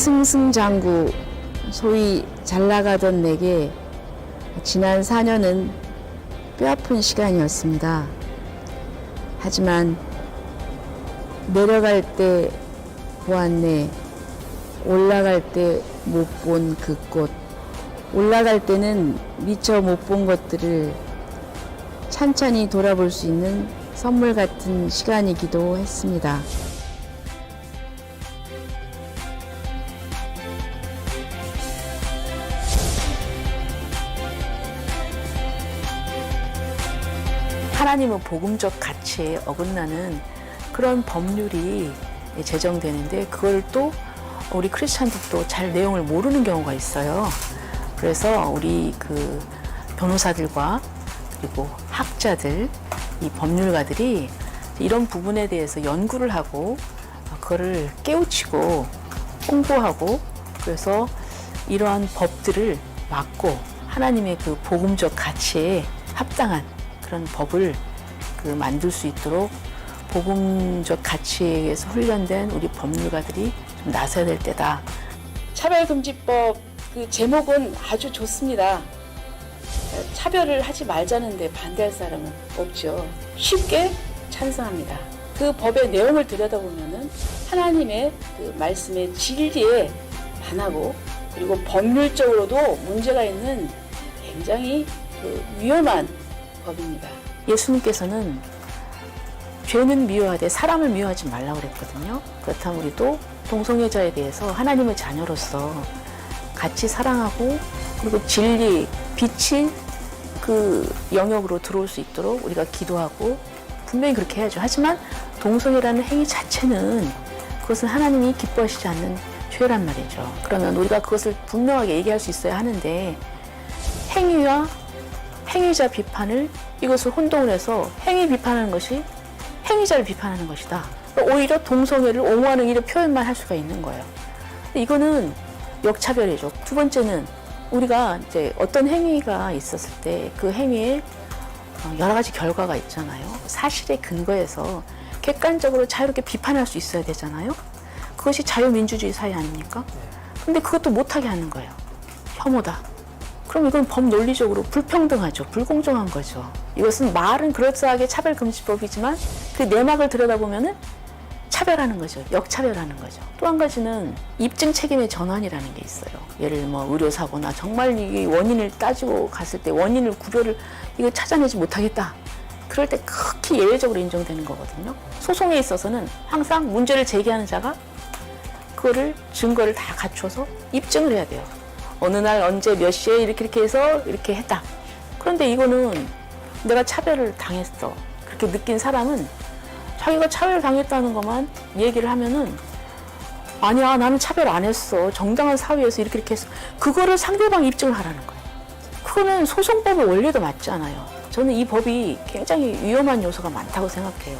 승승장구, 소위 잘 나가던 내게 지난 4년은 뼈아픈 시간이었습니다. 하지만 내려갈 때 보았네, 올라갈 때 못 본 그 꽃, 올라갈 때는 미처 못 본 것들을 찬찬히 돌아볼 수 있는 선물 같은 시간이기도 했습니다. 하나님은 복음적 가치에 어긋나는 그런 법률이 제정되는데 그걸 또 우리 크리스찬들도 잘 내용을 모르는 경우가 있어요. 그래서 우리 그 변호사들과 그리고 학자들, 이 법률가들이 이런 부분에 대해서 연구를 하고 그거를 깨우치고 홍보하고 그래서 이러한 법들을 막고 하나님의 그 복음적 가치에 합당한 그런 법을 만들 수 있도록 복음적 가치에 의해서 훈련된 우리 법률가들이 좀 나서야 될 때다. 차별금지법 그 제목은 아주 좋습니다. 차별을 하지 말자는데 반대할 사람은 없죠. 쉽게 찬성합니다. 그 법의 내용을 들여다보면은 하나님의 그 말씀의 진리에 반하고 그리고 법률적으로도 문제가 있는 굉장히 위험한 법입니다. 예수님께서는 죄는 미워하되 사람을 미워하지 말라고 그랬거든요. 그렇다면 우리도 동성애자에 대해서 하나님의 자녀로서 같이 사랑하고 그리고 진리, 빛이 그 영역으로 들어올 수 있도록 우리가 기도하고 분명히 그렇게 해야죠. 하지만 동성애라는 행위 자체는 그것은 하나님이 기뻐하시지 않는 죄란 말이죠. 그러면 우리가 그것을 분명하게 얘기할 수 있어야 하는데 행위와 행위자 비판을 이것을 혼동을 해서 행위 비판하는 것이 행위자를 비판하는 것이다. 오히려 동성애를 옹호하는 이런 표현만 할 수가 있는 거예요. 이거는 역차별이죠. 두 번째는 우리가 이제 어떤 행위가 있었을 때 그 행위에 여러 가지 결과가 있잖아요. 사실에 근거해서 객관적으로 자유롭게 비판할 수 있어야 되잖아요. 그것이 자유민주주의 사회 아닙니까? 근데 그것도 못하게 하는 거예요. 혐오다. 그럼 이건 법논리적으로 불평등하죠. 불공정한 거죠. 이것은 말은 그럴싸하게 차별금지법이지만 그 내막을 들여다보면은 차별하는 거죠. 역차별하는 거죠. 또 한 가지는 입증 책임의 전환이라는 게 있어요. 예를 뭐 의료사고나 정말 이 원인을 따지고 갔을 때 원인을 구별을 이거 찾아내지 못하겠다. 그럴 때 극히 예외적으로 인정되는 거거든요. 소송에 있어서는 항상 문제를 제기하는 자가 그거를 증거를 다 갖춰서 입증을 해야 돼요. 어느 날 언제 몇 시에 이렇게 해서 이렇게 했다. 그런데 이거는 내가 차별을 당했어. 그렇게 느낀 사람은 자기가 차별을 당했다는 것만 얘기를 하면은 아니야 나는 차별 안 했어. 정당한 사회에서 이렇게 했어. 그거를 상대방 입증을 하라는 거예요. 그거는 소송법의 원리도 맞지 않아요. 저는 이 법이 굉장히 위험한 요소가 많다고 생각해요.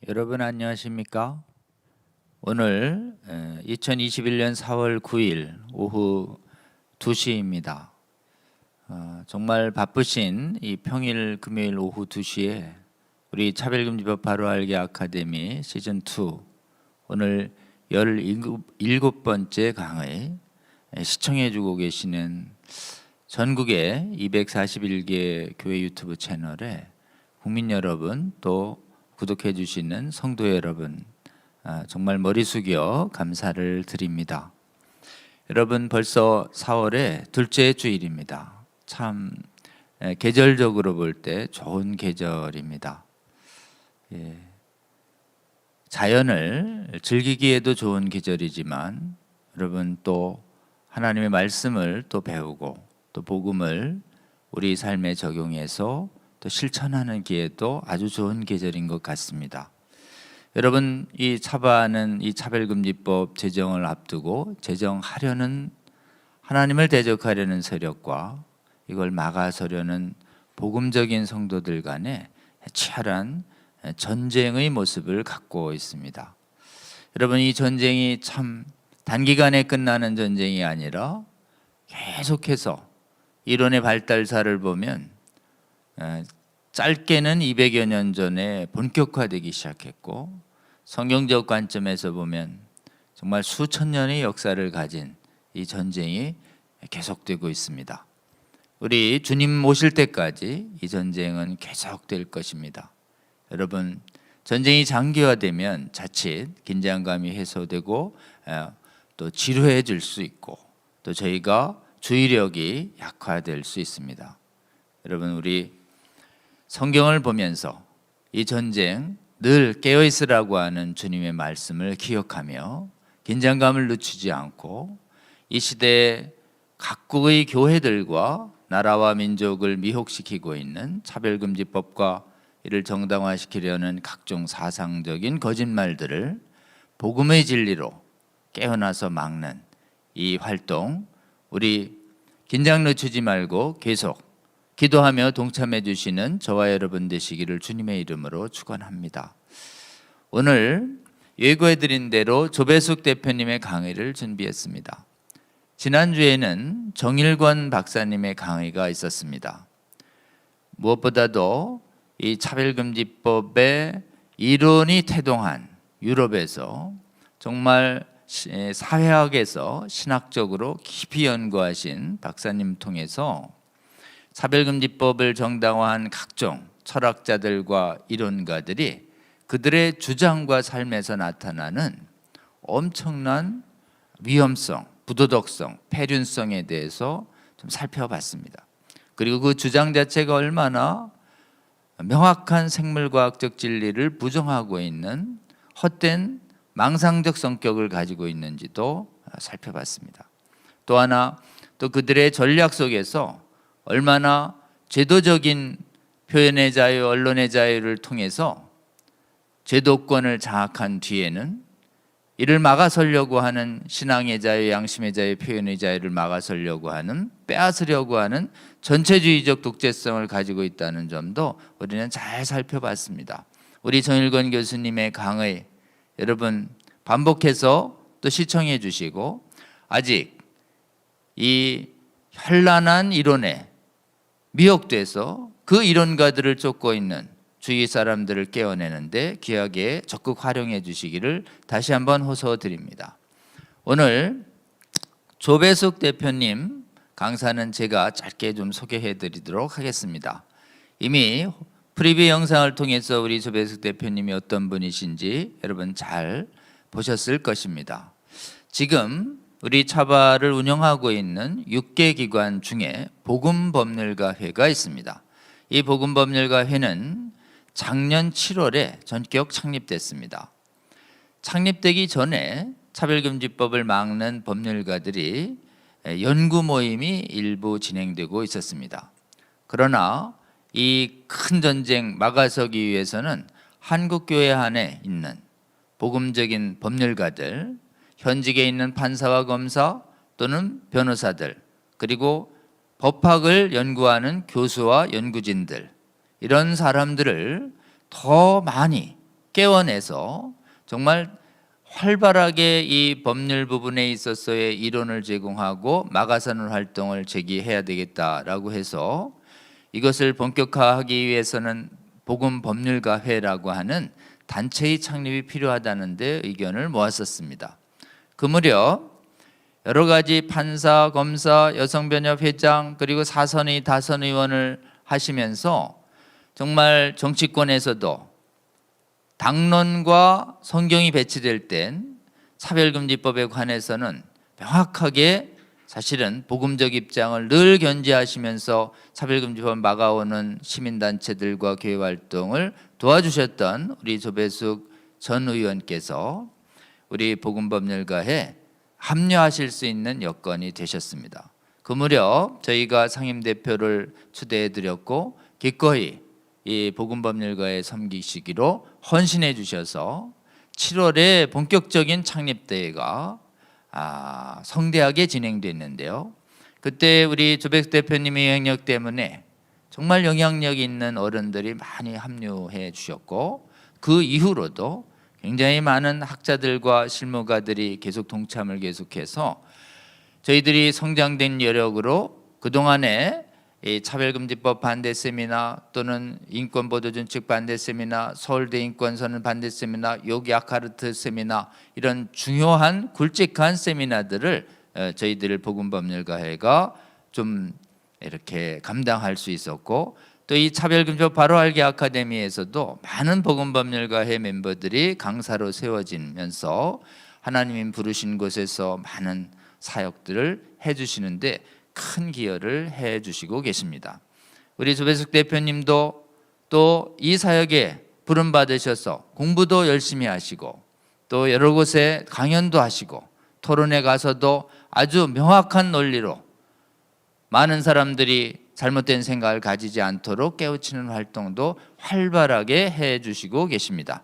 여러분 안녕하십니까? 오늘 2021년 4월 9일 오후 2시입니다. 정말 바쁘신 이 평일 금요일 오후 2시에 우리 차별금지법 바로 알기 아카데미 시즌2 오늘 17번째 강의 시청해 주고 계시는 전국의 241개 교회 유튜브 채널에 국민 여러분 또 구독해 주시는 성도 여러분 정말 머리 숙여 감사를 드립니다. 여러분 벌써 4월의 둘째 주일입니다. 참 계절적으로 볼 때 좋은 계절입니다. 자연을 즐기기에도 좋은 계절이지만 여러분 또 하나님의 말씀을 또 배우고 또 복음을 우리 삶에 적용해서 또 실천하는 기회도 아주 좋은 계절인 것 같습니다. 여러분 이 차바는 이 차별금지법 제정을 앞두고 제정하려는 하나님을 대적하려는 세력과 이걸 막아서려는 복음적인 성도들 간에 치열한 전쟁의 모습을 갖고 있습니다. 여러분 이 전쟁이 참 단기간에 끝나는 전쟁이 아니라 계속해서 이론의 발달사를 보면 짧게는 200여 년 전에 본격화되기 시작했고 성경적 관점에서 보면 정말 수천 년의 역사를 가진 이 전쟁이 계속되고 있습니다. 우리 주님 오실 때까지 이 전쟁은 계속될 것입니다. 여러분 전쟁이 장기화되면 자칫 긴장감이 해소되고 또 지루해질 수 있고 또 저희가 주의력이 약화될 수 있습니다. 여러분 우리 성경을 보면서 이 전쟁 늘 깨어있으라고 하는 주님의 말씀을 기억하며 긴장감을 늦추지 않고 이 시대에 각국의 교회들과 나라와 민족을 미혹시키고 있는 차별금지법과 이를 정당화시키려는 각종 사상적인 거짓말들을 복음의 진리로 깨어나서 막는 이 활동 우리 긴장 늦추지 말고 계속 기도하며 동참해 주시는 저와 여러분 되시기를 주님의 이름으로 축원합니다. 오늘 예고해 드린 대로 조배숙 대표님의 강의를 준비했습니다. 지난주에는 정일권 박사님의 강의가 있었습니다. 무엇보다도 이 차별금지법의 이론이 태동한 유럽에서 정말 사회학에서 신학적으로 깊이 연구하신 박사님 통해서 차별금지법을 정당화한 각종 철학자들과 이론가들이 그들의 주장과 삶에서 나타나는 엄청난 위험성, 부도덕성, 폐륜성에 대해서 좀 살펴봤습니다. 그리고 그 주장 자체가 얼마나 명확한 생물과학적 진리를 부정하고 있는 헛된 망상적 성격을 가지고 있는지도 살펴봤습니다. 또 하나, 또 그들의 전략 속에서 얼마나 제도적인 표현의 자유, 언론의 자유를 통해서 제도권을 장악한 뒤에는 이를 막아서려고 하는 신앙의 자유, 양심의 자유, 표현의 자유를 막아서려고 하는, 빼앗으려고 하는 전체주의적 독재성을 가지고 있다는 점도 우리는 잘 살펴봤습니다. 우리 정일권 교수님의 강의 여러분 반복해서 또 시청해 주시고 아직 이 현란한 이론에 미혹돼서 그 이론가들을 쫓고 있는 주위 사람들을 깨어내는데 귀하게 적극 활용해 주시기를 다시 한번 호소드립니다. 오늘 조배숙 대표님 강사는 제가 짧게 좀 소개해 드리도록 하겠습니다. 이미 프리뷰 영상을 통해서 우리 조배숙 대표님이 어떤 분이신지 여러분 잘 보셨을 것입니다. 지금 우리 차바를 운영하고 있는 6개 기관 중에 복음법률가회가 있습니다. 이 복음법률가회는 작년 7월에 전격 창립됐습니다. 창립되기 전에 차별금지법을 막는 법률가들이 연구 모임이 일부 진행되고 있었습니다. 그러나 이 큰 전쟁 막아서기 위해서는 한국교회 안에 있는 복음적인 법률가들, 현직에 있는 판사와 검사 또는 변호사들, 그리고 법학을 연구하는 교수와 연구진들, 이런 사람들을 더 많이 깨워내서 정말 활발하게 이 법률 부분에 있어서의 이론을 제공하고 막아서는 활동을 제기해야 되겠다라고 해서 이것을 본격화하기 위해서는 복음법률가회라고 하는 단체의 창립이 필요하다는 데 의견을 모았었습니다. 그 무렵 여러 가지 판사, 검사, 여성변협 회장 그리고 사선의 다선 의원을 하시면서 정말 정치권에서도 당론과 성경이 배치될 땐 차별금지법에 관해서는 명확하게 사실은 복음적 입장을 늘 견지하시면서 차별금지법을 막아오는 시민단체들과 교회 활동을 도와주셨던 우리 조배숙 전 의원께서 우리 복음법률가에 합류하실 수 있는 여건이 되셨습니다. 그 무렵 저희가 상임대표를 초대해 드렸고 기꺼이 이 복음법률가에 섬기시기로 헌신해 주셔서 7월에 본격적인 창립대회가 성대하게 진행됐는데요. 그때 우리 조백수 대표님의 영향력 때문에 정말 영향력 있는 어른들이 많이 합류해 주셨고 그 이후로도 굉장히 많은 학자들과 실무가들이 계속 동참을 계속해서 저희들이 성장된 여력으로 그동안에 이 차별금지법 반대 세미나 또는 인권보도준칙 반대 세미나, 서울대 인권선언 반대 세미나, 요기아카르트 세미나 이런 중요한 굵직한 세미나들을 저희들 복음법률가회가 좀 이렇게 감당할 수 있었고 또 이 차별금지법 바로 알기 아카데미에서도 많은 복음법률가회 멤버들이 강사로 세워지면서 하나님이 부르신 곳에서 많은 사역들을 해주시는데 큰 기여를 해주시고 계십니다. 우리 조배숙 대표님도 또 이 사역에 부름 받으셔서 공부도 열심히 하시고 또 여러 곳에 강연도 하시고 토론회 가서도 아주 명확한 논리로 많은 사람들이 잘못된 생각을 가지지 않도록 깨우치는 활동도 활발하게 해주시고 계십니다.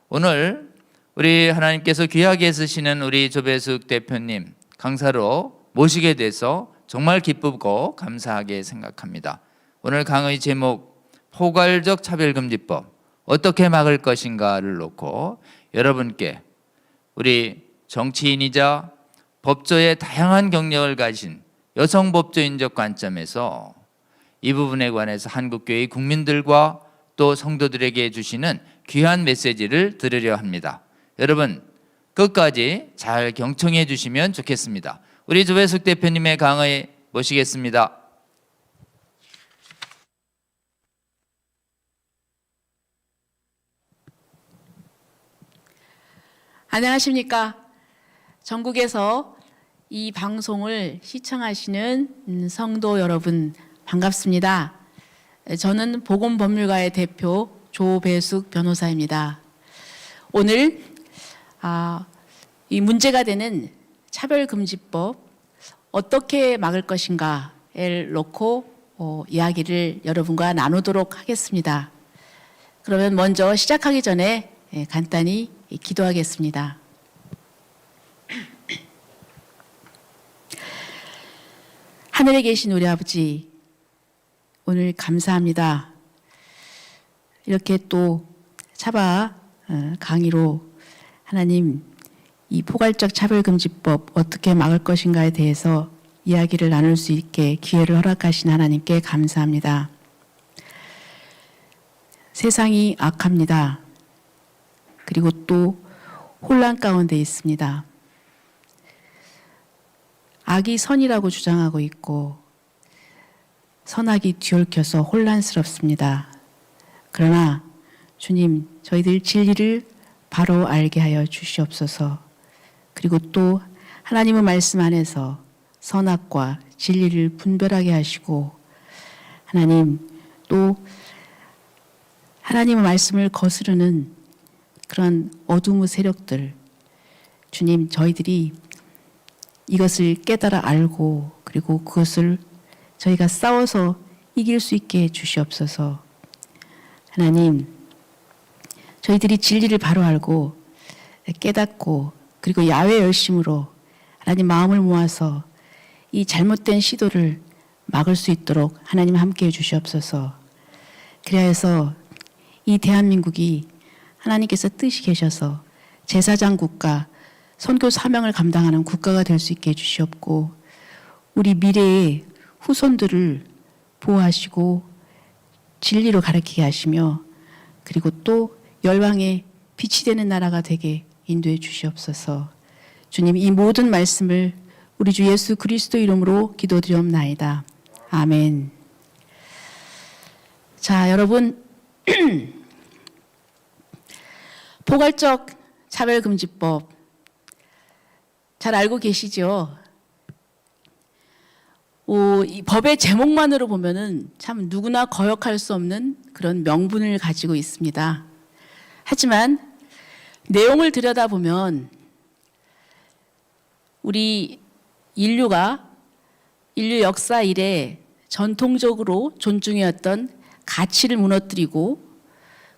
오늘 우리 하나님께서 귀하게 쓰시는 우리 조배숙 대표님 강사로 모시게 돼서 정말 기쁘고 감사하게 생각합니다. 오늘 강의 제목 포괄적 차별금지법 어떻게 막을 것인가를 놓고 여러분께 우리 정치인이자 법조의 다양한 경력을 가진 여성 법조인적 관점에서 이 부분에 관해서 한국교회 국민들과 또 성도들에게 주시는 귀한 메시지를 들으려 합니다. 여러분 끝까지 잘 경청해 주시면 좋겠습니다. 우리 조배숙 대표님의 강의 모시겠습니다. 안녕하십니까. 전국에서 이 방송을 시청하시는 성도 여러분 반갑습니다. 저는 복음법률가의 대표 조배숙 변호사입니다. 오늘 이 문제가 되는 차별금지법 어떻게 막을 것인가를 놓고 이야기를 여러분과 나누도록 하겠습니다. 그러면 먼저 시작하기 전에 간단히 기도하겠습니다. 하늘에 계신 우리 아버지, 오늘 감사합니다. 이렇게 또 차바 강의로 하나님 이 포괄적 차별금지법 어떻게 막을 것인가에 대해서 이야기를 나눌 수 있게 기회를 허락하신 하나님께 감사합니다. 세상이 악합니다. 그리고 또 혼란 가운데 있습니다. 악이 선이라고 주장하고 있고 선악이 뒤엉켜서 혼란스럽습니다. 그러나 주님, 저희들 진리를 바로 알게 하여 주시옵소서. 그리고 또 하나님의 말씀 안에서 선악과 진리를 분별하게 하시고 하나님 또 하나님의 말씀을 거스르는 그런 어둠의 세력들 주님 저희들이 이것을 깨달아 알고 그리고 그것을 저희가 싸워서 이길 수 있게 해 주시옵소서. 하나님 저희들이 진리를 바로 알고 깨닫고 그리고 야외 열심으로 하나님 마음을 모아서 이 잘못된 시도를 막을 수 있도록 하나님 함께 해 주시옵소서. 그래서 이 대한민국이 하나님께서 뜻이 계셔서 제사장 국가, 선교 사명을 감당하는 국가가 될 수 있게 해주시옵고 우리 미래의 후손들을 보호하시고 진리로 가르치게 하시며 그리고 또 열방의 빛이 되는 나라가 되게 인도해 주시옵소서. 주님, 이 모든 말씀을 우리 주 예수 그리스도 이름으로 기도드리옵나이다. 아멘. 자, 여러분 포괄적 차별금지법 잘 알고 계시죠? 이 법의 제목만으로 보면은 참 누구나 거역할 수 없는 그런 명분을 가지고 있습니다. 하지만 내용을 들여다보면 우리 인류 역사 이래 전통적으로 존중해왔던 가치를 무너뜨리고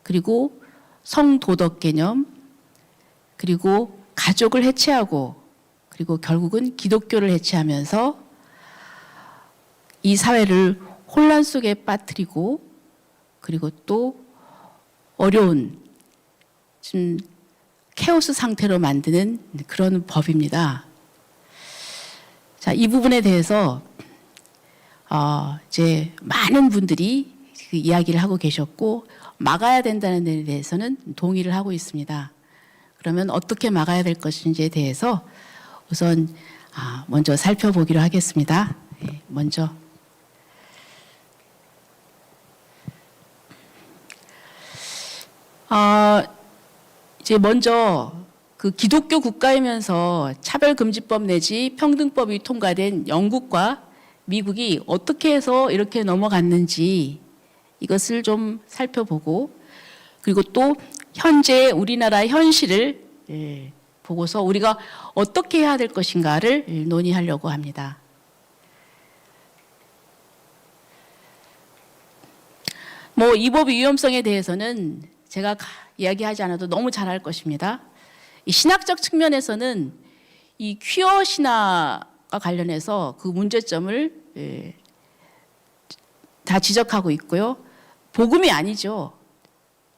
그리고 성도덕 개념 그리고 가족을 해체하고 그리고 결국은 기독교를 해체하면서 이 사회를 혼란 속에 빠뜨리고 그리고 또 어려운 좀 케오스 상태로 만드는 그런 법입니다. 자, 이 부분에 대해서 이제 많은 분들이 그 이야기를 하고 계셨고 막아야 된다는 데 대해서는 동의를 하고 있습니다. 그러면 어떻게 막아야 될 것인지에 대해서 우선 먼저 살펴보기로 하겠습니다. 먼저 이제 먼저 그 기독교 국가이면서 차별금지법 내지 평등법이 통과된 영국과 미국이 어떻게 해서 이렇게 넘어갔는지 이것을 좀 살펴보고 그리고 또 현재 우리나라의 현실을 보고서 우리가 어떻게 해야 될 것인가를 논의하려고 합니다. 이 법의 위험성에 대해서는 제가 이야기하지 않아도 너무 잘 알 것입니다. 이 신학적 측면에서는 이 퀴어 신화와 관련해서 그 문제점을 다 지적하고 있고요. 복음이 아니죠.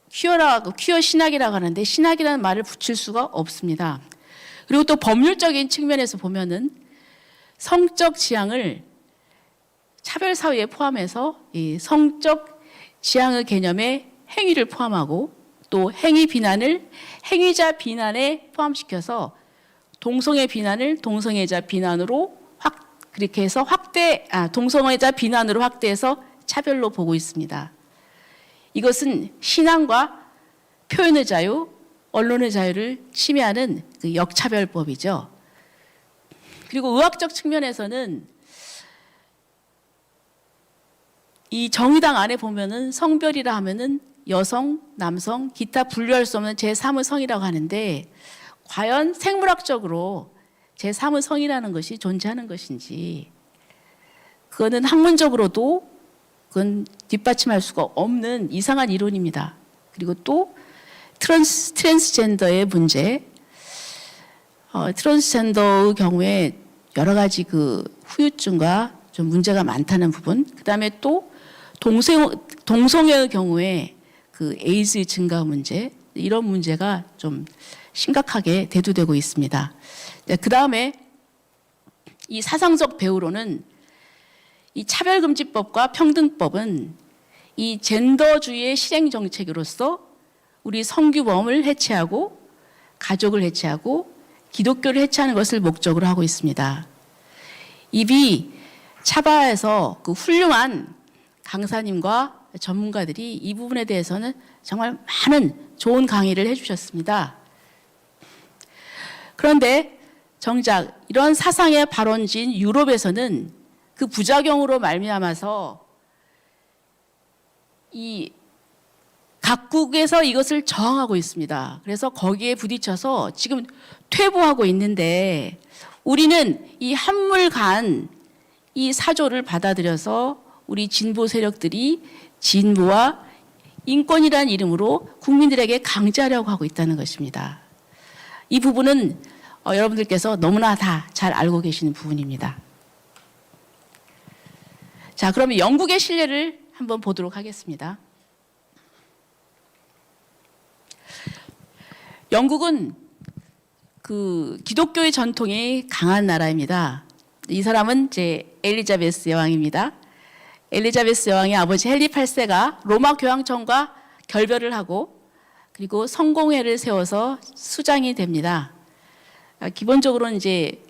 퀴어 신학이라고 하는데 신학이라는 말을 붙일 수가 없습니다. 그리고 또 법률적인 측면에서 보면은 성적 지향을 차별 사회에 포함해서 이 성적 지향의 개념에 행위를 포함하고 또 행위 비난을 행위자 비난에 포함시켜서 동성애 비난을 동성애자 비난으로 그렇게 해서 동성애자 비난으로 확대해서 차별로 보고 있습니다. 이것은 신앙과 표현의 자유, 언론의 자유를 침해하는 그 역차별법이죠. 그리고 의학적 측면에서는 이 정의당 안에 보면은 성별이라 하면은 여성, 남성, 기타 분류할 수 없는 제3의 성이라고 하는데 과연 생물학적으로 제3의 성이라는 것이 존재하는 것인지 그거는 학문적으로도 그건 뒷받침할 수가 없는 이상한 이론입니다. 그리고 또 트랜스젠더의 문제, 트랜스젠더의 경우에 여러 가지 그 후유증과 좀 문제가 많다는 부분, 그 다음에 또 동성애의 경우에 그 에이즈 증가 문제, 이런 문제가 좀 심각하게 대두되고 있습니다. 그 다음에 이 사상적 배후로는 이 차별금지법과 평등법은 이 젠더주의의 실행 정책으로서 우리 성규범을 해체하고 가족을 해체하고 기독교를 해체하는 것을 목적으로 하고 있습니다. 이비 차바에서 그 훌륭한 강사님과 전문가들이 이 부분에 대해서는 정말 많은 좋은 강의를 해주셨습니다. 그런데 정작 이런 사상의 발원지인 유럽에서는 그 부작용으로 말미암아서 이 각국에서 이것을 저항하고 있습니다. 그래서 거기에 부딪혀서 지금 퇴보하고 있는데 우리는 이 한물간 이 사조를 받아들여서 우리 진보 세력들이 진보와 인권이라는 이름으로 국민들에게 강제하려고 하고 있다는 것입니다. 이 부분은 여러분들께서 너무나 다 잘 알고 계시는 부분입니다. 자, 그러면 영국의 실례를 한번 보도록 하겠습니다. 영국은 그 기독교의 전통이 강한 나라입니다. 이 사람은 이제 엘리자베스 여왕입니다. 엘리자베스 여왕의 아버지 헨리 8세가 로마 교황청과 결별을 하고 그리고 성공회를 세워서 수장이 됩니다. 기본적으로는 이제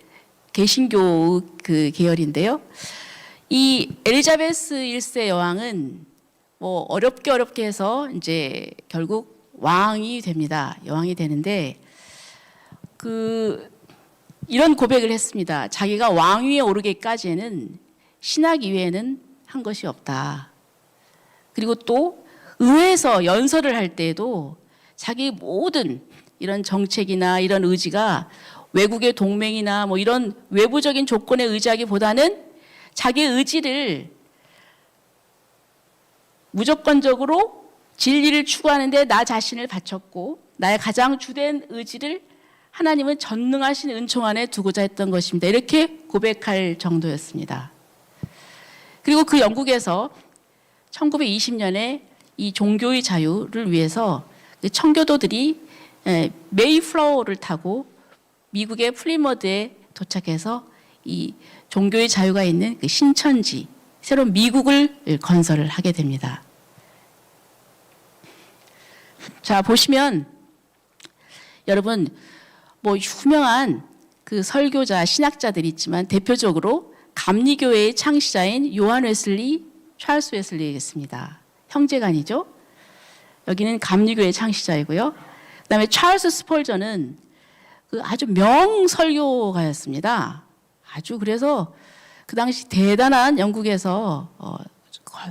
개신교 그 계열인데요. 이 엘리자베스 1세 여왕은 뭐 어렵게 해서 이제 결국 왕이 됩니다. 여왕이 되는데 이런 고백을 했습니다. 자기가 왕위에 오르기까지는 신학 이외에는 한 것이 없다. 그리고 또 의회에서 연설을 할 때에도 자기 모든 이런 정책이나 이런 의지가 외국의 동맹이나 뭐 이런 외부적인 조건에 의지하기보다는 자기의 의지를 무조건적으로 진리를 추구하는데 나 자신을 바쳤고 나의 가장 주된 의지를 하나님은 전능하신 은총 안에 두고자 했던 것입니다. 이렇게 고백할 정도였습니다. 그리고 그 영국에서 1920년에 이 종교의 자유를 위해서 청교도들이 메이플라워를 타고 미국의 플리머드에 도착해서 이 종교의 자유가 있는 그 신천지, 새로운 미국을 건설을 하게 됩니다. 자, 보시면 여러분 뭐 유명한 그 설교자, 신학자들이 있지만 대표적으로 감리교회의 창시자인 요한 웨슬리, 찰스 웨슬리겠습니다. 형제간이죠. 여기는 감리교회의 창시자이고요. 그다음에 찰스 스펄전은 그 아주 명설교가였습니다. 아주 그래서 그 당시 대단한 영국에서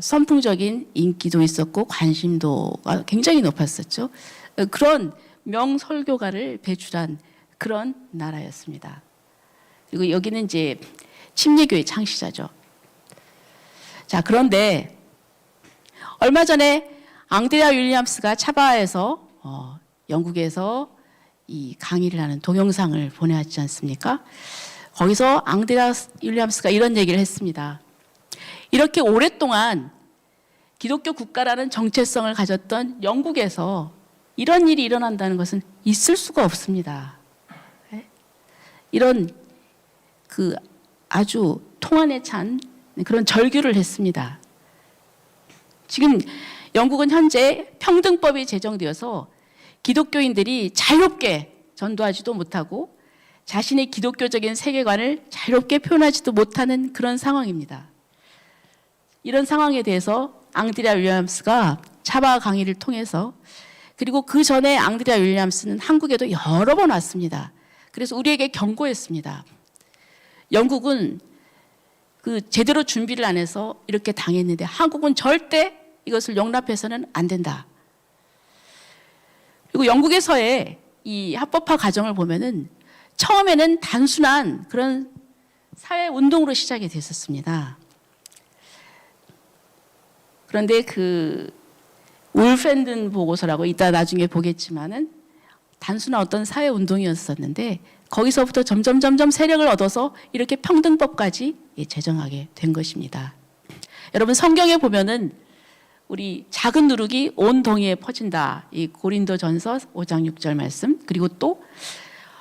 선풍적인 인기도 있었고 관심도가 굉장히 높았었죠. 그런 명설교가를 배출한 그런 나라였습니다. 그리고 여기는 이제 침례교회 창시자죠. 자, 그런데 얼마 전에 앙드레아 윌리엄스가 차바에서 영국에서 이 강의를 하는 동영상을 보내왔지 않습니까? 거기서 앙드레아 윌리엄스가 이런 얘기를 했습니다. 이렇게 오랫동안 기독교 국가라는 정체성을 가졌던 영국에서 이런 일이 일어난다는 것은 있을 수가 없습니다. 이런 그 아주 통한에 찬 그런 절규를 했습니다. 지금 영국은 현재 평등법이 제정되어서 기독교인들이 자유롭게 전도하지도 못하고 자신의 기독교적인 세계관을 자유롭게 표현하지도 못하는 그런 상황입니다. 이런 상황에 대해서 앙드레아 윌리엄스가 차바 강의를 통해서 그리고 그 전에 앙드레아 윌리엄스는 한국에도 여러 번 왔습니다. 그래서 우리에게 경고했습니다. 영국은 그 제대로 준비를 안 해서 이렇게 당했는데 한국은 절대 이것을 용납해서는 안 된다. 그리고 영국에서의 이 합법화 과정을 보면은 처음에는 단순한 그런 사회 운동으로 시작이 됐었습니다. 그런데 그 울펜든 보고서라고 이따 나중에 보겠지만은 단순한 어떤 사회 운동이었었는데 거기서부터 점점 세력을 얻어서 이렇게 평등법까지 제정하게 된 것입니다. 여러분 성경에 보면은 우리 작은 누룩이 온 동이에 퍼진다. 이 고린도전서 5장 6절 말씀. 그리고 또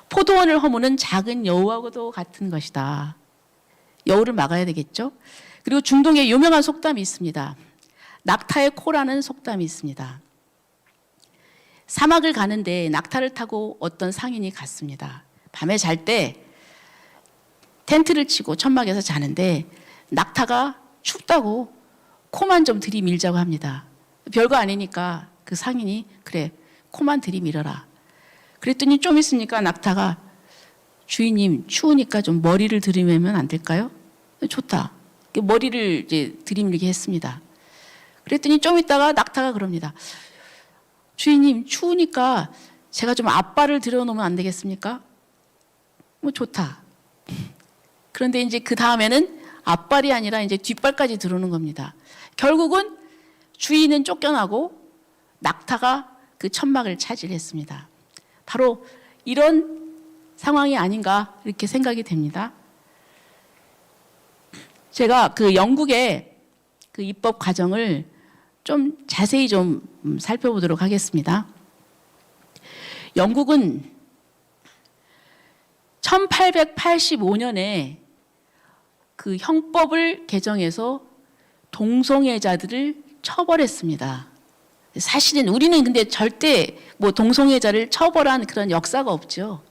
포도원을 허무는 작은 여우하고도 같은 것이다. 여우를 막아야 되겠죠. 그리고 중동에 유명한 속담이 있습니다. 낙타의 코라는 속담이 있습니다. 사막을 가는데 낙타를 타고 어떤 상인이 갔습니다. 밤에 잘 때 텐트를 치고 천막에서 자는데 낙타가 춥다고 코만 좀 들이밀자고 합니다. 별거 아니니까 그 상인이 그래 코만 들이밀어라. 그랬더니 좀 있으니까 낙타가 주인님 추우니까 좀 머리를 들이밀면 안 될까요? 좋다. 머리를 이제 들이밀게 했습니다. 그랬더니 좀 있다가 낙타가 그럽니다. 주인님 추우니까 제가 좀 앞발을 들여놓으면 안 되겠습니까? 뭐 좋다. 그런데 이제 그 다음에는 앞발이 아니라 이제 뒷발까지 들어오는 겁니다. 결국은 주인은 쫓겨나고 낙타가 그 천막을 차지했습니다. 바로 이런 상황이 아닌가 이렇게 생각이 됩니다. 제가 그 영국의 그 입법 과정을 좀 자세히 좀 살펴보도록 하겠습니다. 영국은 1885년에 그 형법을 개정해서 동성애자들을 처벌했습니다. 사실은 우리는 근데 절대 뭐 동성애자를 처벌한 그런 역사가 없죠.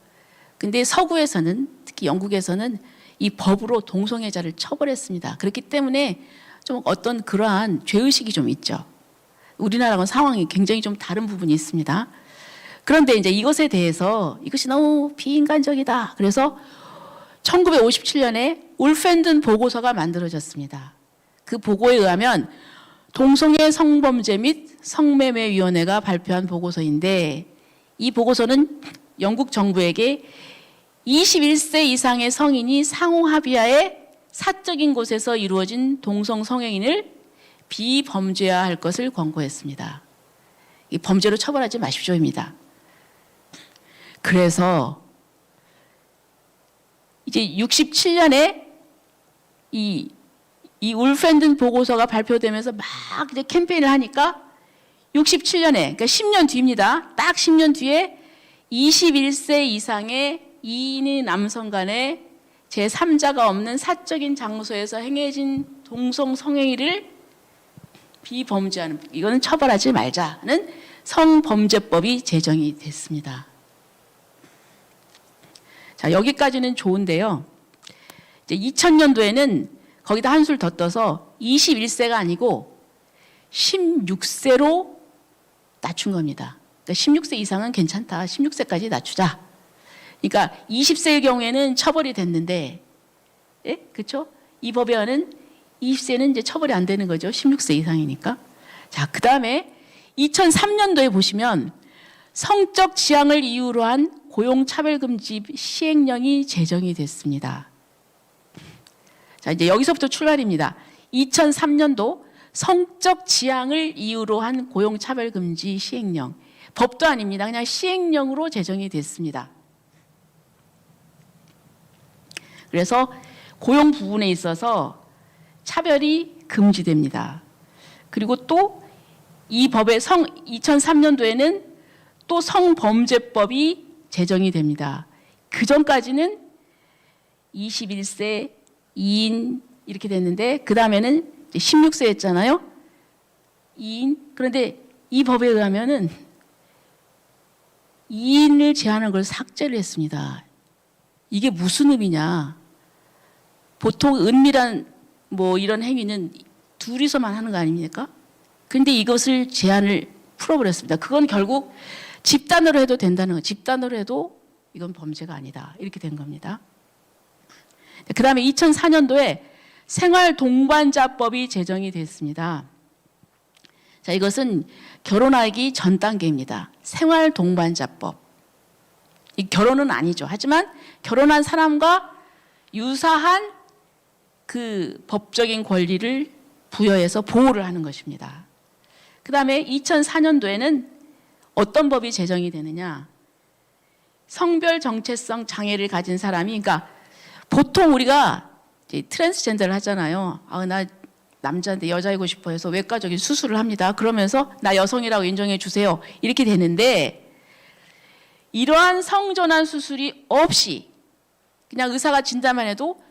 근데 서구에서는, 특히 영국에서는 이 법으로 동성애자를 처벌했습니다. 그렇기 때문에 좀 어떤 그러한 죄의식이 좀 있죠. 우리나라하고는 상황이 굉장히 좀 다른 부분이 있습니다. 그런데 이제 이것에 대해서 이것이 너무 비인간적이다. 그래서 1957년에 울펜든 보고서가 만들어졌습니다. 그 보고에 의하면 동성애 성범죄 및 성매매위원회가 발표한 보고서인데, 이 보고서는 영국 정부에게 21세 이상의 성인이 상호합의하에 사적인 곳에서 이루어진 동성 성행위를 비범죄화할 것을 권고했습니다. 이 범죄로 처벌하지 마십시오입니다. 그래서 이제 67년에 이 울펜든 보고서가 발표되면서 막 이제 캠페인을 하니까 67년에, 그러니까 10년 뒤입니다. 딱 10년 뒤에 21세 이상의 이인의 남성 간에 제3자가 없는 사적인 장소에서 행해진 동성 성행위를 비범죄하는, 이거는 처벌하지 말자는 성범죄법이 제정이 됐습니다. 자, 여기까지는 좋은데요. 이제 2000년도에는 거기다 한술 더 떠서 21세가 아니고 16세로 낮춘 겁니다. 그러니까 16세 이상은 괜찮다. 16세까지 낮추자. 그러니까 20세의 경우에는 처벌이 됐는데, 예? 그렇죠? 이 법에 의하는 20세는 이제 처벌이 안 되는 거죠. 16세 이상이니까. 자, 그다음에 2003년도에 보시면 성적 지향을 이유로 한 고용차별금지 시행령이 제정이 됐습니다. 자, 이제 여기서부터 출발입니다. 2003년도 성적 지향을 이유로 한 고용차별금지 시행령. 법도 아닙니다. 그냥 시행령으로 제정이 됐습니다. 그래서 고용 부분에 있어서 차별이 금지됩니다. 그리고 또 이 법의 2003년도에는 또 성범죄법이 제정이 됩니다. 그 전까지는 21세 2인 이렇게 됐는데, 그 다음에는 16세였잖아요. 2인. 그런데 이 법에 의하면은 2인을 제한한 걸 삭제를 했습니다. 이게 무슨 의미냐? 보통 은밀한 뭐 이런 행위는 둘이서만 하는 거 아닙니까? 근데 이것을 제한을 풀어버렸습니다. 그건 결국 집단으로 해도 된다는 거. 집단으로 해도 이건 범죄가 아니다. 이렇게 된 겁니다. 그 다음에 2004년도에 생활동반자법이 제정이 됐습니다. 자, 이것은 결혼하기 전 단계입니다. 생활동반자법. 이 결혼은 아니죠. 하지만 결혼한 사람과 유사한 그 법적인 권리를 부여해서 보호를 하는 것입니다. 그 다음에 2004년도에는 어떤 법이 제정이 되느냐? 성별 정체성 장애를 가진 사람이, 그러니까 보통 우리가 이제 트랜스젠더를 하잖아요. 나 남자인데 여자이고 싶어 해서 외과적인 수술을 합니다. 그러면서 나 여성이라고 인정해 주세요. 이렇게 되는데, 이러한 성전환 수술이 없이 그냥 의사가 진단만 해도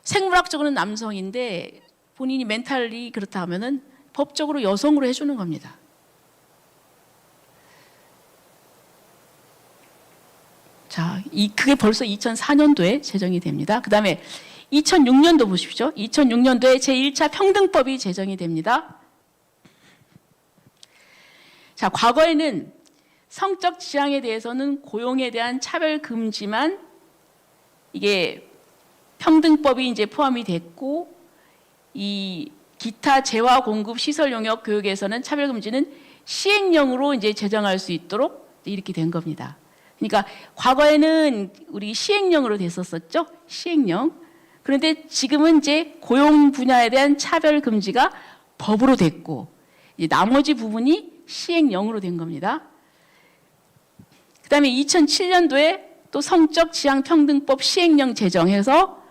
생물학적으로는 남성인데 본인이 멘탈이 그렇다 하면은 법적으로 여성으로 해주는 겁니다. 자, 그게 벌써 2004년도에 제정이 됩니다. 그 다음에 2006년도 보십시오. 2006년도에 제1차 평등법이 제정이 됩니다. 자, 과거에는 성적 지향에 대해서는 고용에 대한 차별 금지만 이게 평등법이 이제 포함이 됐고, 이 기타 재화 공급 시설 용역 교육에서는 차별 금지는 시행령으로 이제 제정할 수 있도록 이렇게 된 겁니다. 그러니까 과거에는 우리 시행령으로 됐었었죠. 시행령. 그런데 지금은 이제 고용 분야에 대한 차별 금지가 법으로 됐고, 이제 나머지 부분이 시행령으로 된 겁니다. 그 다음에 2007년도에 또 성적 지향 평등법 시행령 제정해서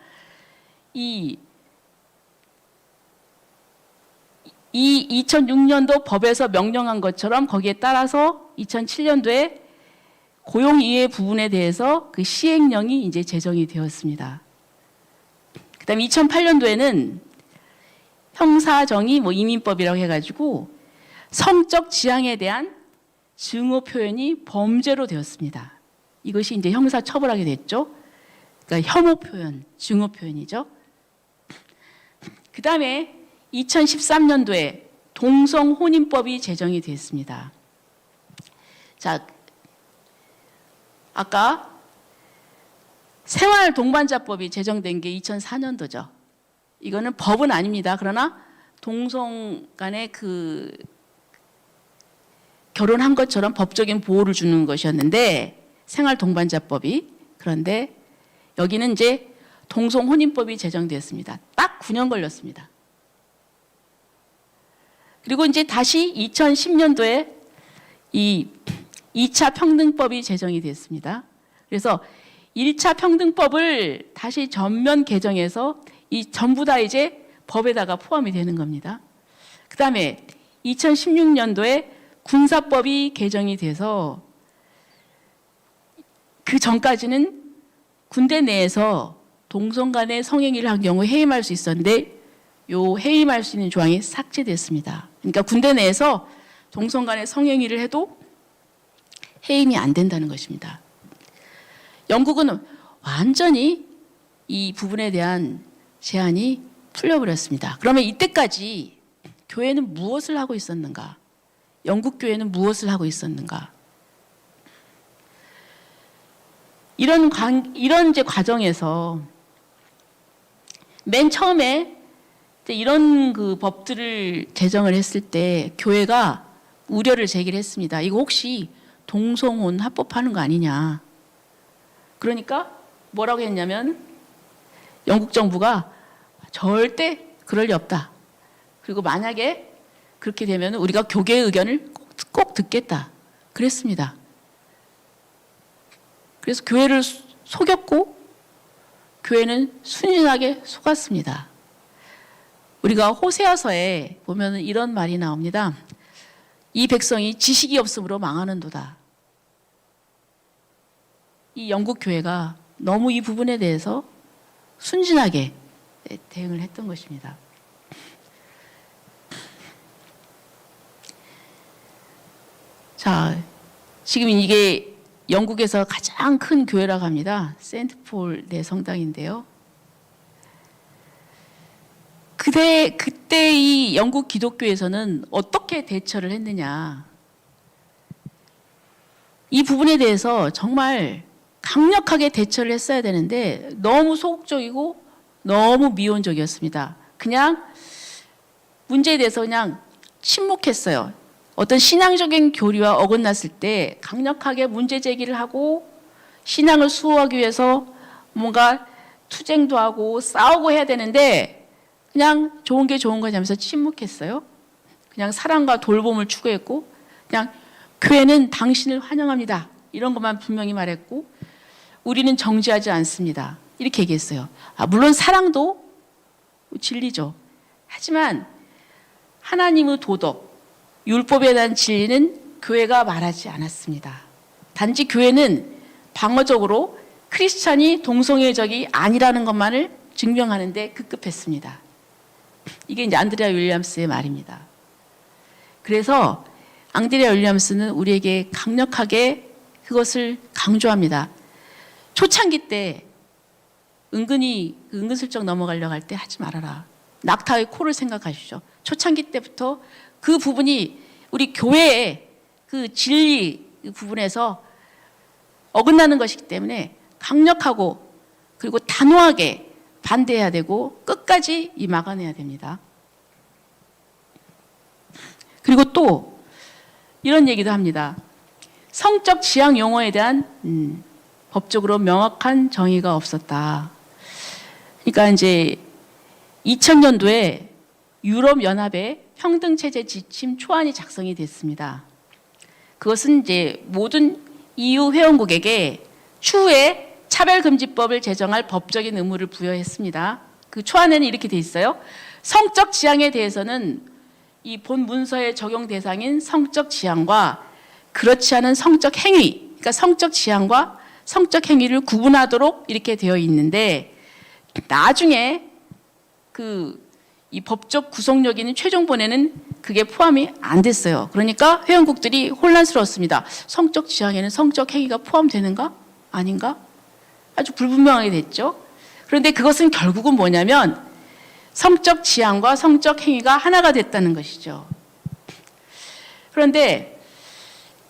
이 2006년도 법에서 명령한 것처럼 거기에 따라서 2007년도에 고용 이외의 부분에 대해서 그 시행령이 이제 제정이 되었습니다. 그다음에 2008년도에는 형사정의 이민법이라고 해가지고 성적 지향에 대한 증오 표현이 범죄로 되었습니다. 이것이 이제 형사 처벌하게 됐죠. 그러니까 혐오 표현, 증오 표현이죠. 그 다음에 2013년도에 동성 혼인법이 제정이 됐습니다. 자, 아까 생활 동반자법이 제정된 게 2004년도죠. 이거는 법은 아닙니다. 그러나 동성 간의 그 결혼한 것처럼 법적인 보호를 주는 것이었는데 생활 동반자법이, 그런데 여기는 이제 동성 혼인법이 제정되었습니다. 딱 9년 걸렸습니다. 그리고 이제 다시 2010년도에 이 2차 평등법이 제정이 됐습니다. 그래서 1차 평등법을 다시 전면 개정해서 이 전부 다 이제 법에다가 포함이 되는 겁니다. 그 다음에 2016년도에 군사법이 개정이 돼서 그 전까지는 군대 내에서 동성 간의 성행위를 한 경우 해임할 수 있었는데 요 해임할 수 있는 조항이 삭제됐습니다. 그러니까 군대 내에서 동성 간의 성행위를 해도 해임이 안 된다는 것입니다. 영국은 완전히 이 부분에 대한 제한이 풀려버렸습니다. 그러면 이때까지 교회는 무엇을 하고 있었는가? 영국 교회는 무엇을 하고 있었는가? 이런 이제 과정에서 맨 처음에 이런 그 법들을 제정을 했을 때 교회가 우려를 제기를 했습니다. 이거 혹시 동성혼 합법하는 거 아니냐? 그러니까 뭐라고 했냐면 영국 정부가 절대 그럴 리 없다. 그리고 만약에 그렇게 되면 우리가 교계의 의견을 꼭 듣겠다. 그랬습니다. 그래서 교회를 속였고 교회는 순진하게 속았습니다. 우리가 호세아서에 보면 이런 말이 나옵니다. 이 백성이 지식이 없으므로 망하는도다. 이 영국 교회가 너무 이 부분에 대해서 순진하게 대응을 했던 것입니다. 자, 지금 이게 영국에서 가장 큰 교회라고 합니다. 세인트폴 대성당인데요. 그때 이 영국 기독교에서는 어떻게 대처를 했느냐. 이 부분에 대해서 정말 강력하게 대처를 했어야 되는데 너무 소극적이고 너무 미온적이었습니다. 그냥 문제에 대해서 그냥 침묵했어요. 어떤 신앙적인 교리와 어긋났을 때 강력하게 문제 제기를 하고 신앙을 수호하기 위해서 뭔가 투쟁도 하고 싸우고 해야 되는데 그냥 좋은 게 좋은 거냐면서 침묵했어요. 그냥 사랑과 돌봄을 추구했고 그냥 교회는 당신을 환영합니다. 이런 것만 분명히 말했고 우리는 정죄하지 않습니다. 이렇게 얘기했어요. 물론 사랑도 진리죠. 하지만 하나님의 도덕, 율법에 대한 진리는 교회가 말하지 않았습니다. 단지 교회는 방어적으로 크리스찬이 동성애의 적이 아니라는 것만을 증명하는 데 급급했습니다. 이게 이제 안드레아 윌리엄스의 말입니다. 그래서 안드레아 윌리엄스는 우리에게 강력하게 그것을 강조합니다. 초창기 때 은근슬쩍 넘어가려고 할 때 하지 말아라. 낙타의 코를 생각하시죠. 초창기 때부터 그 부분이 우리 교회의 그 진리 부분에서 어긋나는 것이기 때문에 강력하고 그리고 단호하게 반대해야 되고 끝까지 막아내야 됩니다. 그리고 또 이런 얘기도 합니다. 성적 지향 용어에 대한 법적으로 명확한 정의가 없었다. 그러니까 이제 2000년도에 유럽연합의 평등체제 지침 초안이 작성이 됐습니다. 그것은 이제 모든 EU 회원국에게 추후에 차별금지법을 제정할 법적인 의무를 부여했습니다. 그 초안에는 이렇게 돼 있어요. 성적 지향에 대해서는 이 본 문서의 적용 대상인 성적 지향과 그렇지 않은 성적 행위, 그러니까 성적 지향과 성적 행위를 구분하도록 이렇게 되어 있는데 나중에 이 법적 구속력 있는 최종본에는 그게 포함이 안 됐어요. 그러니까 회원국들이 혼란스러웠습니다. 성적 지향에는 성적 행위가 포함되는가? 아닌가? 아주 불분명하게 됐죠. 그런데 그것은 결국은 뭐냐면 성적 지향과 성적 행위가 하나가 됐다는 것이죠. 그런데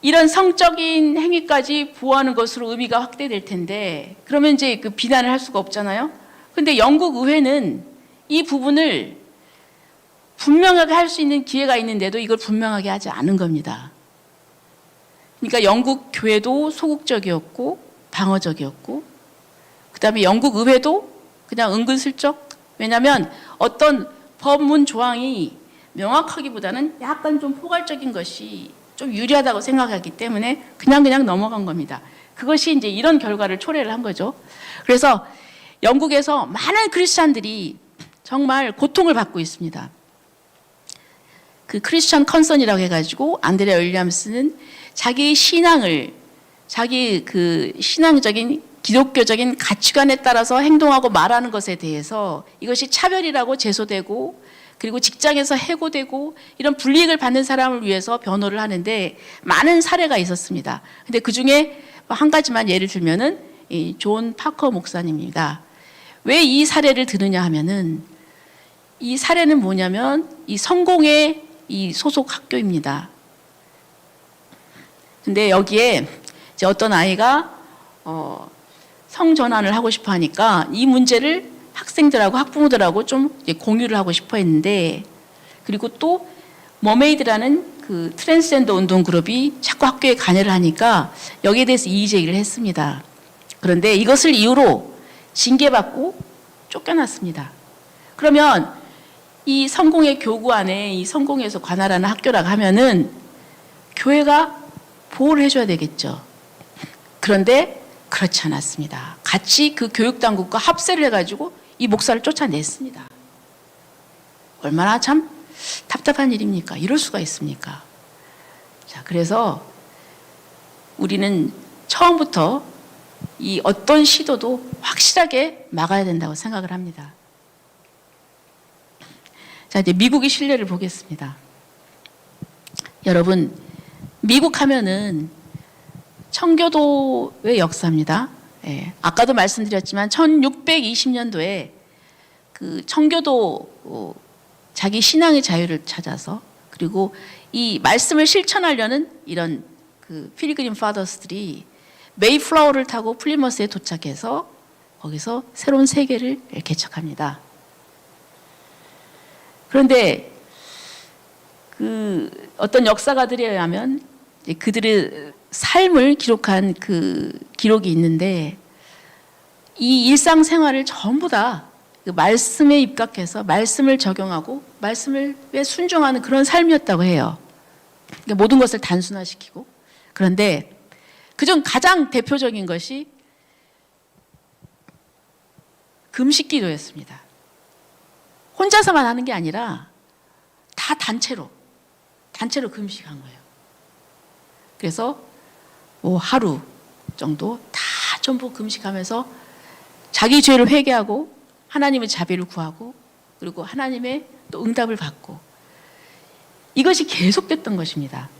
이런 성적인 행위까지 보호하는 것으로 의미가 확대될 텐데 그러면 이제 그 비난을 할 수가 없잖아요. 그런데 영국 의회는 이 부분을 분명하게 할 수 있는 기회가 있는데도 이걸 분명하게 하지 않은 겁니다. 그러니까 영국 교회도 소극적이었고 방어적이었고 그다음에 영국 의회도 그냥 은근슬쩍 왜냐하면 어떤 법문 조항이 명확하기보다는 약간 좀 포괄적인 것이 좀 유리하다고 생각하기 때문에 그냥 넘어간 겁니다. 그것이 이제 이런 결과를 초래를 한 거죠. 그래서 영국에서 많은 크리스찬들이 정말 고통을 받고 있습니다. 그 크리스천 컨선이라고 해가지고 안드레아 윌리엄스는 자기 신앙을 자기 그 신앙적인 기독교적인 가치관에 따라서 행동하고 말하는 것에 대해서 이것이 차별이라고 제소되고 그리고 직장에서 해고되고 이런 불이익을 받는 사람을 위해서 변호를 하는데 많은 사례가 있었습니다. 근데 그 중에 한 가지만 예를 들면은 이 존 파커 목사님입니다. 왜 이 사례를 드느냐 하면은 이 사례는 뭐냐면 이 성공의 이 소속 학교입니다. 근데 여기에 이제 어떤 아이가 성전환을 하고 싶어 하니까 이 문제를 학생들하고 학부모들하고 좀 공유를 하고 싶어 했는데 그리고 또 머메이드라는 그 트랜스젠더 운동 그룹이 자꾸 학교에 관여를 하니까 여기에 대해서 이의 제기를 했습니다. 그런데 이것을 이유로 징계받고 쫓겨났습니다. 그러면 이 성공의 교구 안에 이 성공에서 관할하는 학교라고 하면은 교회가 보호를 해줘야 되겠죠. 그런데 그렇지 않았습니다. 같이 그 교육당국과 합세를 해가지고 이 목사를 쫓아냈습니다. 얼마나 참 답답한 일입니까? 이럴 수가 있습니까? 자, 그래서 우리는 처음부터 이 어떤 시도도 확실하게 막아야 된다고 생각을 합니다. 자, 이제 미국의 신뢰를 보겠습니다. 여러분, 미국 하면은 청교도의 역사입니다. 예, 아까도 말씀드렸지만 1620년도에 그 청교도 자기 신앙의 자유를 찾아서 그리고 이 말씀을 실천하려는 이런 그 필그림 파더스들이 메이플라워를 타고 플리머스에 도착해서 거기서 새로운 세계를 개척합니다. 그런데 그 어떤 역사가들에 의하면 그들의 삶을 기록한 그 기록이 있는데 이 일상생활을 전부 다 그 말씀에 입각해서 말씀을 적용하고 말씀을 왜 순종하는 그런 삶이었다고 해요. 그러니까 모든 것을 단순화시키고 그런데 그중 가장 대표적인 것이 금식기도였습니다. 혼자서만 하는 게 아니라 다 단체로 금식한 거예요. 그래서 뭐 하루 정도 다 전부 금식하면서 자기 죄를 회개하고 하나님의 자비를 구하고 그리고 하나님의 또 응답을 받고 이것이 계속됐던 것입니다.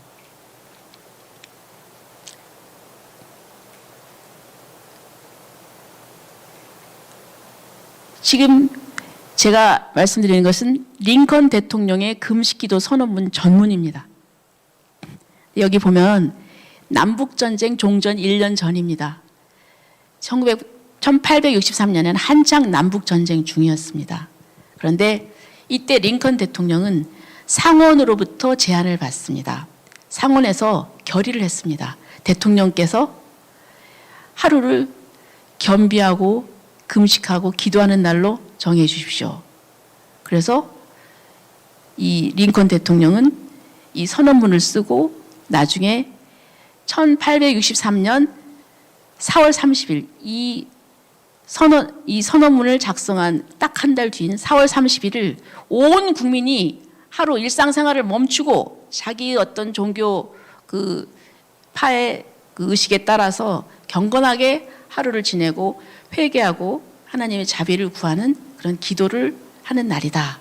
지금 제가 말씀드리는 것은 링컨 대통령의 금식기도 선언문 전문입니다. 여기 보면 남북전쟁 종전 1년 전입니다. 1863년에는 한창 남북전쟁 중이었습니다. 그런데 이때 링컨 대통령은 상원으로부터 제안을 받습니다. 상원에서 결의를 했습니다. 대통령께서 하루를 겸비하고 금식하고 기도하는 날로 정해 주십시오. 그래서 이 링컨 대통령은 이 선언문을 쓰고 나중에 1863년 4월 30일 이 선언문을 작성한 딱 한 달 뒤인 4월 30일을 온 국민이 하루 일상생활을 멈추고 자기 어떤 종교 그 파에 그 의식에 따라서 경건하게 하루를 지내고 회개하고 하나님의 자비를 구하는 그런 기도를 하는 날이다.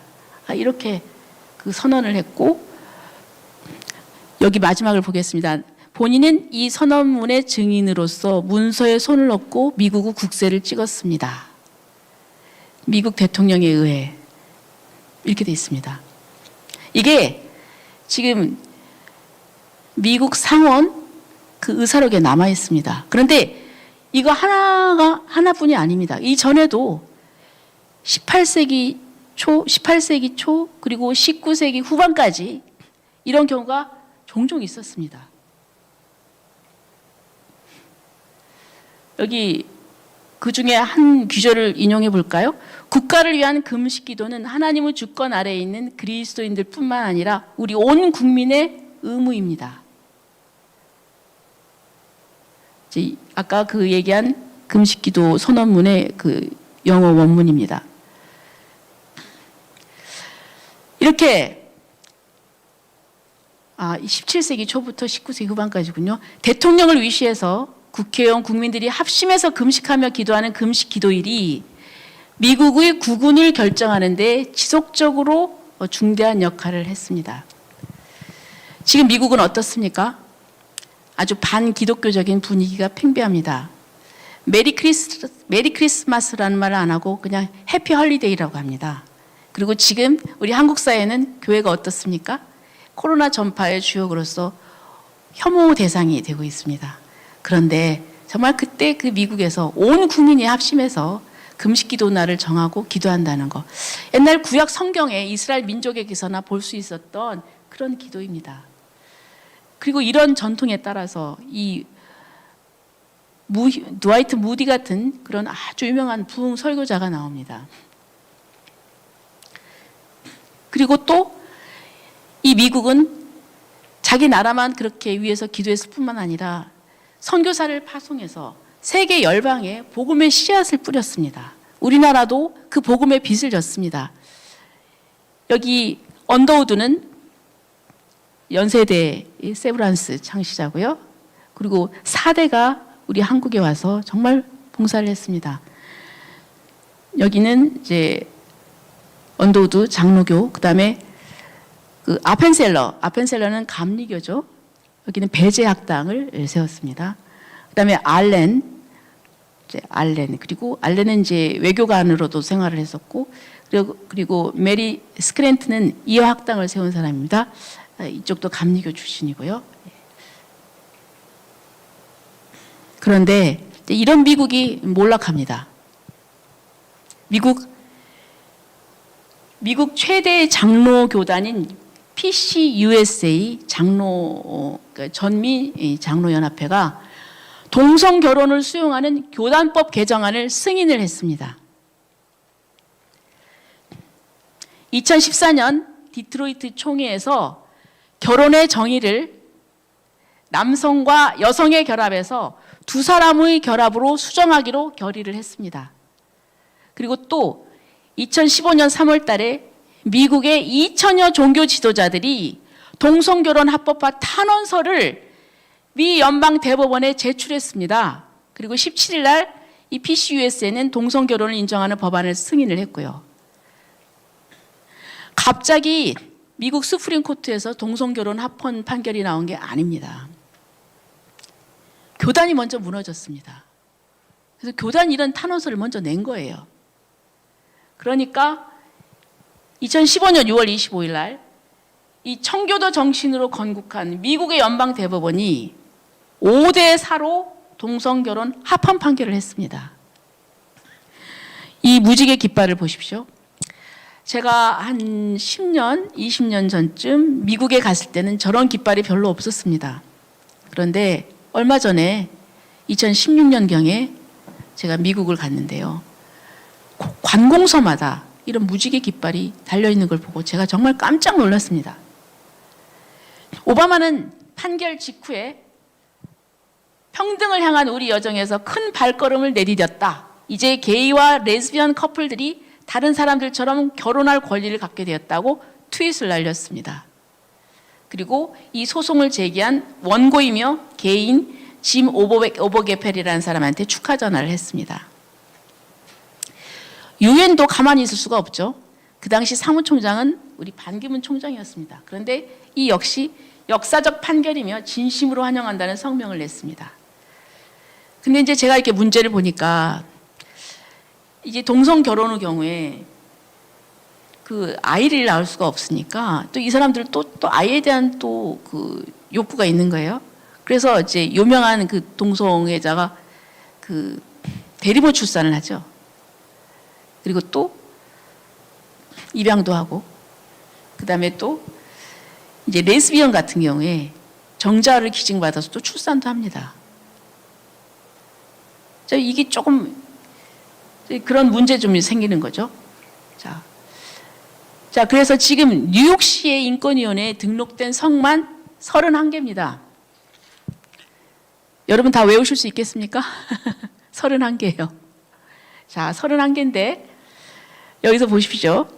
이렇게 그 선언을 했고, 여기 마지막을 보겠습니다. 본인은 이 선언문의 증인으로서 문서에 손을 얹고 미국 국세를 찍었습니다. 미국 대통령에 의해 이렇게 돼 있습니다. 이게 지금 미국 상원 그 의사록에 남아 있습니다. 그런데 이거 하나뿐이 아닙니다. 이 전에도 18세기 초 그리고 19세기 후반까지 이런 경우가 종종 있었습니다. 여기 그 중에 한 구절을 인용해 볼까요? 국가를 위한 금식 기도는 하나님의 주권 아래에 있는 그리스도인들 뿐만 아니라 우리 온 국민의 의무입니다. 아까 그 얘기한 금식 기도 선언문의 그 영어 원문입니다. 이렇게 17세기 초부터 19세기 후반까지군요. 대통령을 위시해서 국회의원 국민들이 합심해서 금식하며 기도하는 금식 기도일이 미국의 국운을 결정하는 데 지속적으로 중대한 역할을 했습니다. 지금 미국은 어떻습니까? 아주 반기독교적인 분위기가 팽배합니다. 메리 크리스마스라는 말을 안 하고 그냥 해피 헐리데이라고 합니다. 그리고 지금 우리 한국 사회는 교회가 어떻습니까? 코로나 전파의 주역으로서 혐오 대상이 되고 있습니다. 그런데 정말 그때 그 미국에서 온 국민이 합심해서 금식 기도 날을 정하고 기도한다는 거, 옛날 구약 성경에 이스라엘 민족에게서나 볼 수 있었던 그런 기도입니다. 그리고 이런 전통에 따라서 이 드와이트 무디 같은 그런 아주 유명한 부흥 설교자가 나옵니다. 그리고 또 이 미국은 자기 나라만 그렇게 위해서 기도했을 뿐만 아니라 선교사를 파송해서 세계 열방에 복음의 씨앗을 뿌렸습니다. 우리나라도 그 복음의 빚을 졌습니다. 여기 언더우드는 연세대 세브란스 창시자고요. 그리고 4대가 우리 한국에 와서 정말 봉사를 했습니다. 여기는 이제 언더우드 장로교, 그다음에 그 아펜셀러는 감리교죠. 여기는 배제학당을 세웠습니다. 그다음에 알렌, 그리고 알렌은 이제 외교관으로도 생활을 했었고, 그리고 메리 스크랜트는 이화학당을 세운 사람입니다. 이쪽도 감리교 출신이고요. 그런데 이런 미국이 몰락합니다. 미국 최대 장로 교단인 PCUSA 전미 장로연합회가 동성 결혼을 수용하는 교단법 개정안을 승인을 했습니다. 2014년 디트로이트 총회에서 결혼의 정의를 남성과 여성의 결합에서 두 사람의 결합으로 수정하기로 결의를 했습니다. 그리고 또 2015년 3월 달에 미국의 2천여 종교 지도자들이 동성결혼 합법화 탄원서를 미 연방 대법원에 제출했습니다. 그리고 17일 날 이 PCUSA는 동성결혼을 인정하는 법안을 승인을 했고요. 갑자기 미국 스프림 코트에서 동성결혼 합헌 판결이 나온 게 아닙니다. 교단이 먼저 무너졌습니다. 그래서 교단이 이런 탄원서를 먼저 낸 거예요. 그러니까 2015년 6월 25일 날 이 청교도 정신으로 건국한 미국의 연방 대법원이 5대 4로 동성결혼 합헌 판결을 했습니다. 이 무지개 깃발을 보십시오. 제가 한 10년, 20년 전쯤 미국에 갔을 때는 저런 깃발이 별로 없었습니다. 그런데 얼마 전에 2016년경에 제가 미국을 갔는데요. 관공서마다 이런 무지개 깃발이 달려있는 걸 보고 제가 정말 깜짝 놀랐습니다. 오바마는 판결 직후에 평등을 향한 우리 여정에서 큰 발걸음을 내디뎠다. 이제 게이와 레즈비언 커플들이 다른 사람들처럼 결혼할 권리를 갖게 되었다고 트윗을 날렸습니다. 그리고 이 소송을 제기한 원고이며 개인 짐 오버게펠이라는 사람한테 축하 전화를 했습니다. 유엔도 가만히 있을 수가 없죠. 그 당시 사무총장은 우리 반기문 총장이었습니다. 그런데 이 역시 역사적 판결이며 진심으로 환영한다는 성명을 냈습니다. 근데 이제 제가 이렇게 문제를 보니까 이제 동성 결혼의 경우에 그 아이를 낳을 수가 없으니까 또 이 사람들 또 아이에 대한 또 그 욕구가 있는 거예요. 그래서 이제 유명한 그 동성애자가 그 대리모 출산을 하죠. 그리고 또 입양도 하고, 그 다음에 또 이제 레즈비언 같은 경우에 정자를 기증받아서 또 출산도 합니다. 이게 조금 그런 문제점이 생기는 거죠. 자, 그래서 지금 뉴욕시의 인권위원회에 등록된 성만 31개입니다. 여러분 다 외우실 수 있겠습니까? 31개예요. 자, 31개인데 여기서 보십시오.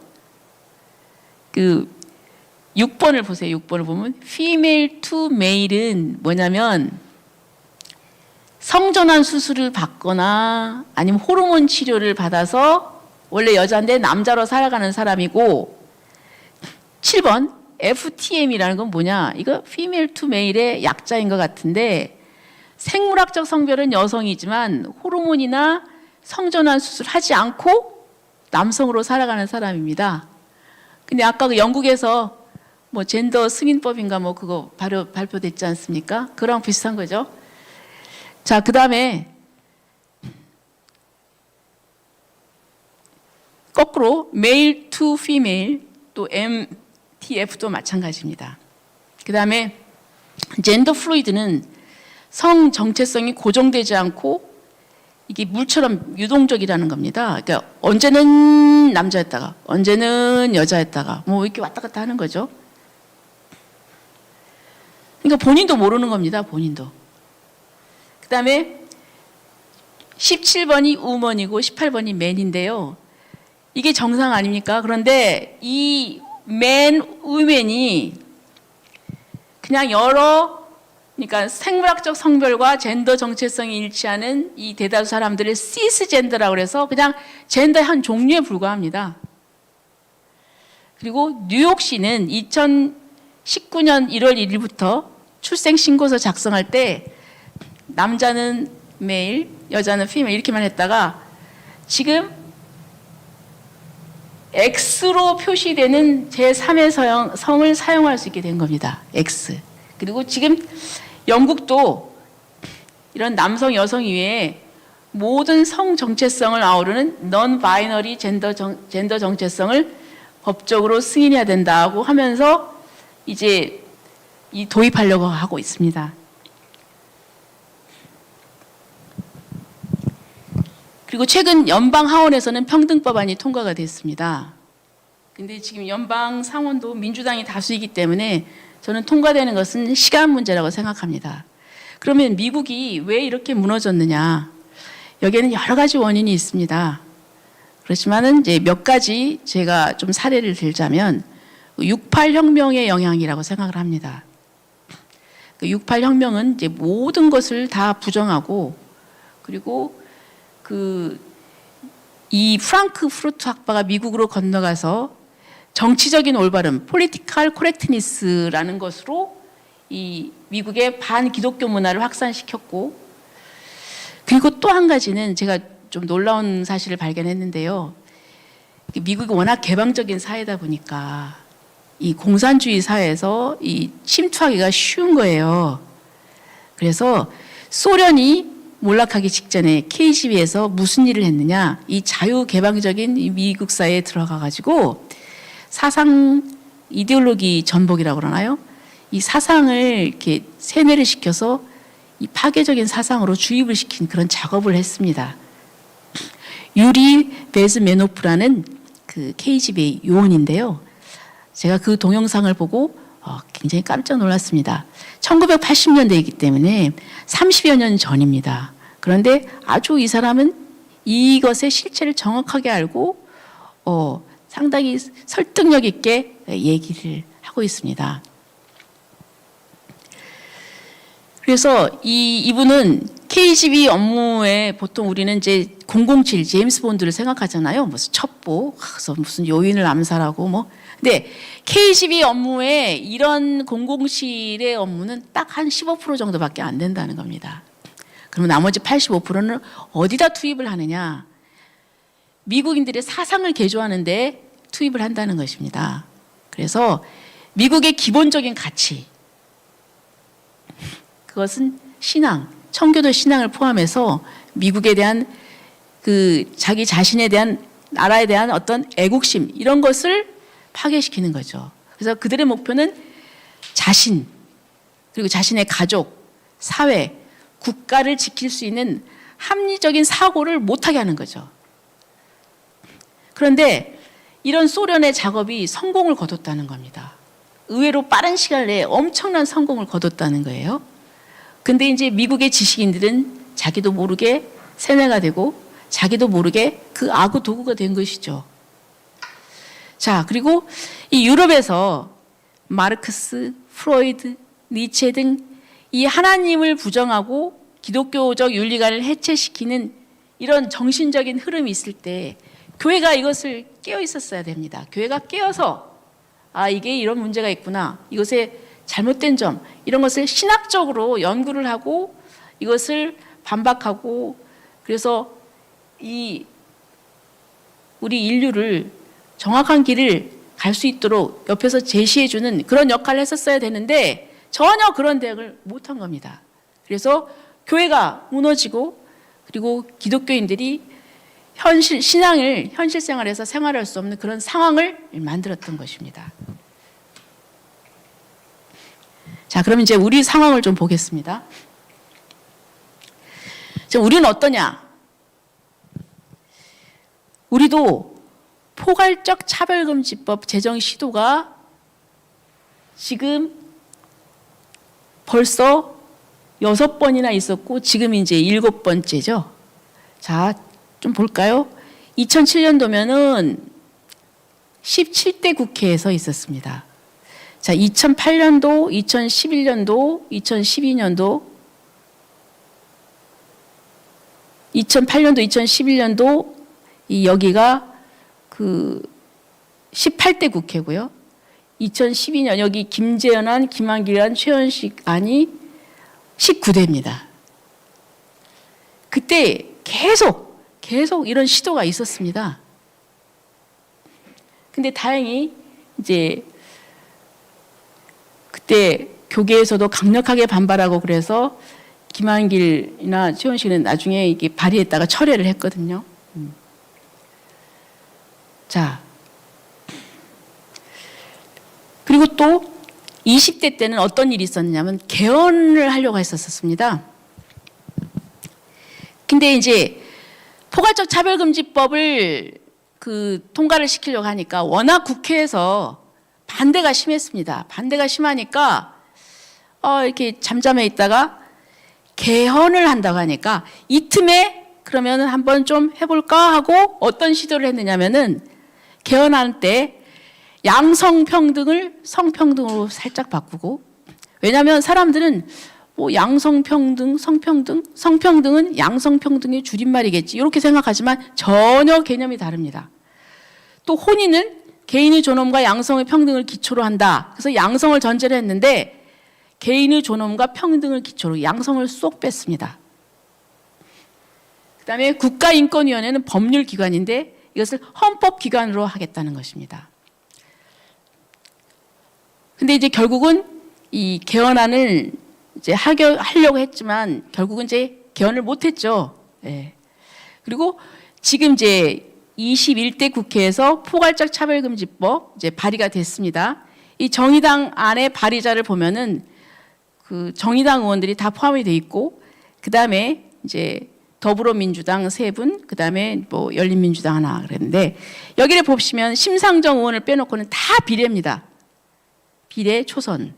그 6번을 보세요. 6번을 보면 female to male은 뭐냐면 성전환 수술을 받거나 아니면 호르몬 치료를 받아서 원래 여자인데 남자로 살아가는 사람이고, 7번 FTM이라는 건 뭐냐? 이거 female to male의 약자인 것 같은데 생물학적 성별은 여성이지만 호르몬이나 성전환 수술하지 않고 남성으로 살아가는 사람입니다. 근데 아까 그 영국에서 뭐 젠더 승인법인가 뭐 그거 발표됐지 않습니까? 그거랑 비슷한 거죠. 자, 그 다음에 거꾸로 male to female 또 MTF도 마찬가지입니다. 그 다음에 젠더 플루이드는 성 정체성이 고정되지 않고 이게 물처럼 유동적이라는 겁니다. 그러니까 언제는 남자였다가 언제는 여자였다가 뭐 이렇게 왔다 갔다 하는 거죠. 그러니까 본인도 모르는 겁니다. 본인도. 그 다음에 17번이 우먼이고 18번이 맨인데요. 이게 정상 아닙니까? 그런데 이 맨, 우먼이 그냥 그러니까 생물학적 성별과 젠더 정체성이 일치하는 이 대다수 사람들을 시스젠더라고 해서 그냥 젠더의 한 종류에 불과합니다. 그리고 뉴욕시는 2019년 1월 1일부터 출생신고서 작성할 때 남자는 메일, 여자는 피메일 이렇게만 했다가 지금 X로 표시되는 제3의 성을 사용할 수 있게 된 겁니다. X. 그리고 지금 영국도 이런 남성, 여성 이외에 모든 성 정체성을 아우르는 non binary 젠더 정체성을 법적으로 승인해야 된다고 하면서 이제 도입하려고 하고 있습니다. 그리고 최근 연방 하원에서는 평등법안이 통과가 됐습니다. 근데 지금 연방 상원도 민주당이 다수이기 때문에 저는 통과되는 것은 시간 문제라고 생각합니다. 그러면 미국이 왜 이렇게 무너졌느냐? 여기에는 여러 가지 원인이 있습니다. 그렇지만은 이제 몇 가지 제가 좀 사례를 들자면 68 혁명의 영향이라고 생각을 합니다. 68 혁명은 이제 모든 것을 다 부정하고 그리고 이 프랑크푸르트 학파가 미국으로 건너가서 정치적인 올바름, political correctness라는 것으로 이 미국의 반기독교 문화를 확산시켰고, 그리고 또 한 가지는 제가 좀 놀라운 사실을 발견했는데요. 미국이 워낙 개방적인 사회다 보니까 이 공산주의 사회에서 이 침투하기가 쉬운 거예요. 그래서 소련이 몰락하기 직전에 KGB에서 무슨 일을 했느냐, 이 자유개방적인 이 미국 사회에 들어가 가지고 사상 이데올로기 전복이라고 그러나요? 이 사상을 이렇게 세뇌를 시켜서 이 파괴적인 사상으로 주입을 시킨 그런 작업을 했습니다. 유리 베즈메노프라는 그 KGB 요원인데요. 제가 그 동영상을 보고 굉장히 깜짝 놀랐습니다. 1980년대이기 때문에 30여 년 전입니다. 그런데 아주 이 사람은 이것의 실체를 정확하게 알고 상당히 설득력 있게 얘기를 하고 있습니다. 그래서 이분은 KGB 업무에 보통 우리는 이제 007 제임스 본드를 생각하잖아요. 무슨 첩보, 그래서 무슨 요인을 암살하고 뭐. 근데 KGB 업무에 이런 007의 업무는 딱 한 15% 정도밖에 안 된다는 겁니다. 그러면 나머지 85%는 어디다 투입을 하느냐? 미국인들의 사상을 개조하는데 투입을 한다는 것입니다. 그래서 미국의 기본적인 가치, 그것은 신앙, 청교도 신앙을 포함해서 미국에 대한 그 자기 자신에 대한 나라에 대한 어떤 애국심 이런 것을 파괴시키는 거죠. 그래서 그들의 목표는 자신, 그리고 자신의 가족, 사회, 국가를 지킬 수 있는 합리적인 사고를 못하게 하는 거죠. 그런데 이런 소련의 작업이 성공을 거뒀다는 겁니다. 의외로 빠른 시간 내에 엄청난 성공을 거뒀다는 거예요. 근데 이제 미국의 지식인들은 자기도 모르게 세뇌가 되고 자기도 모르게 그 악의 도구가 된 것이죠. 자, 그리고 이 유럽에서 마르크스, 프로이드, 니체 등 이 하나님을 부정하고 기독교적 윤리관을 해체시키는 이런 정신적인 흐름이 있을 때 교회가 이것을 깨어 있었어야 됩니다. 교회가 깨어서 아, 이게 이런 문제가 있구나. 이것의 잘못된 점, 이런 것을 신학적으로 연구를 하고 이것을 반박하고 그래서 우리 인류를 정확한 길을 갈 수 있도록 옆에서 제시해주는 그런 역할을 했었어야 되는데 전혀 그런 대응을 못한 겁니다. 그래서 교회가 무너지고 그리고 기독교인들이 신앙을 현실 생활에서 생활할 수 없는 그런 상황을 만들었던 것입니다. 자, 그럼 이제 우리 상황을 좀 보겠습니다. 자, 우리는 어떠냐? 우리도 포괄적 차별금지법 제정 시도가 지금 벌써 6번이나 있었고 지금 이제 7번째죠. 자, 좀 볼까요? 2007년도면은 17대 국회에서 있었습니다. 자, 2008년도, 2011년도, 2012년도, 2008년도, 2011년도 여기가 그 18대 국회고요. 2012년 여기 김재현안, 김한길안, 최현식 안이 19대입니다. 그때 계속 이런 시도가 있었습니다. 근데 다행히 이제 그때 교계에서도 강력하게 반발하고 그래서 김한길이나 최현식은 나중에 이게 발의했다가 철회를 했거든요. 자, 그리고 또 20대 때는 어떤 일이 있었냐면 개헌을 하려고 했었습니다. 근데 이제 포괄적 차별금지법을 통과를 시키려고 하니까 워낙 국회에서 반대가 심했습니다. 반대가 심하니까 이렇게 잠잠해 있다가 개헌을 한다고 하니까 이 틈에 그러면 한번 좀 해볼까 하고 어떤 시도를 했느냐면은 개헌할 때 양성평등을 성평등으로 살짝 바꾸고, 왜냐하면 사람들은 뭐 양성평등, 성평등, 성평등은 양성평등의 줄임말이겠지 이렇게 생각하지만 전혀 개념이 다릅니다. 또 혼인은 개인의 존엄과 양성의 평등을 기초로 한다. 그래서 양성을 전제로 했는데 개인의 존엄과 평등을 기초로 양성을 쏙 뺐습니다. 그다음에 국가인권위원회는 법률기관인데 이것을 헌법기관으로 하겠다는 것입니다. 근데 이제 결국은 이 개헌안을 이제 하려고 했지만 결국은 이제 개헌을 못했죠. 예. 그리고 지금 이제 21대 국회에서 포괄적 차별금지법 이제 발의가 됐습니다. 이 정의당 안에 발의자를 보면은 그 정의당 의원들이 다 포함이 돼 있고, 그 다음에 이제 더불어민주당 3분, 그 다음에 뭐 열린민주당 하나 그랬는데 여기를 보시면 심상정 의원을 빼놓고는 다 비례입니다. 비례 초선.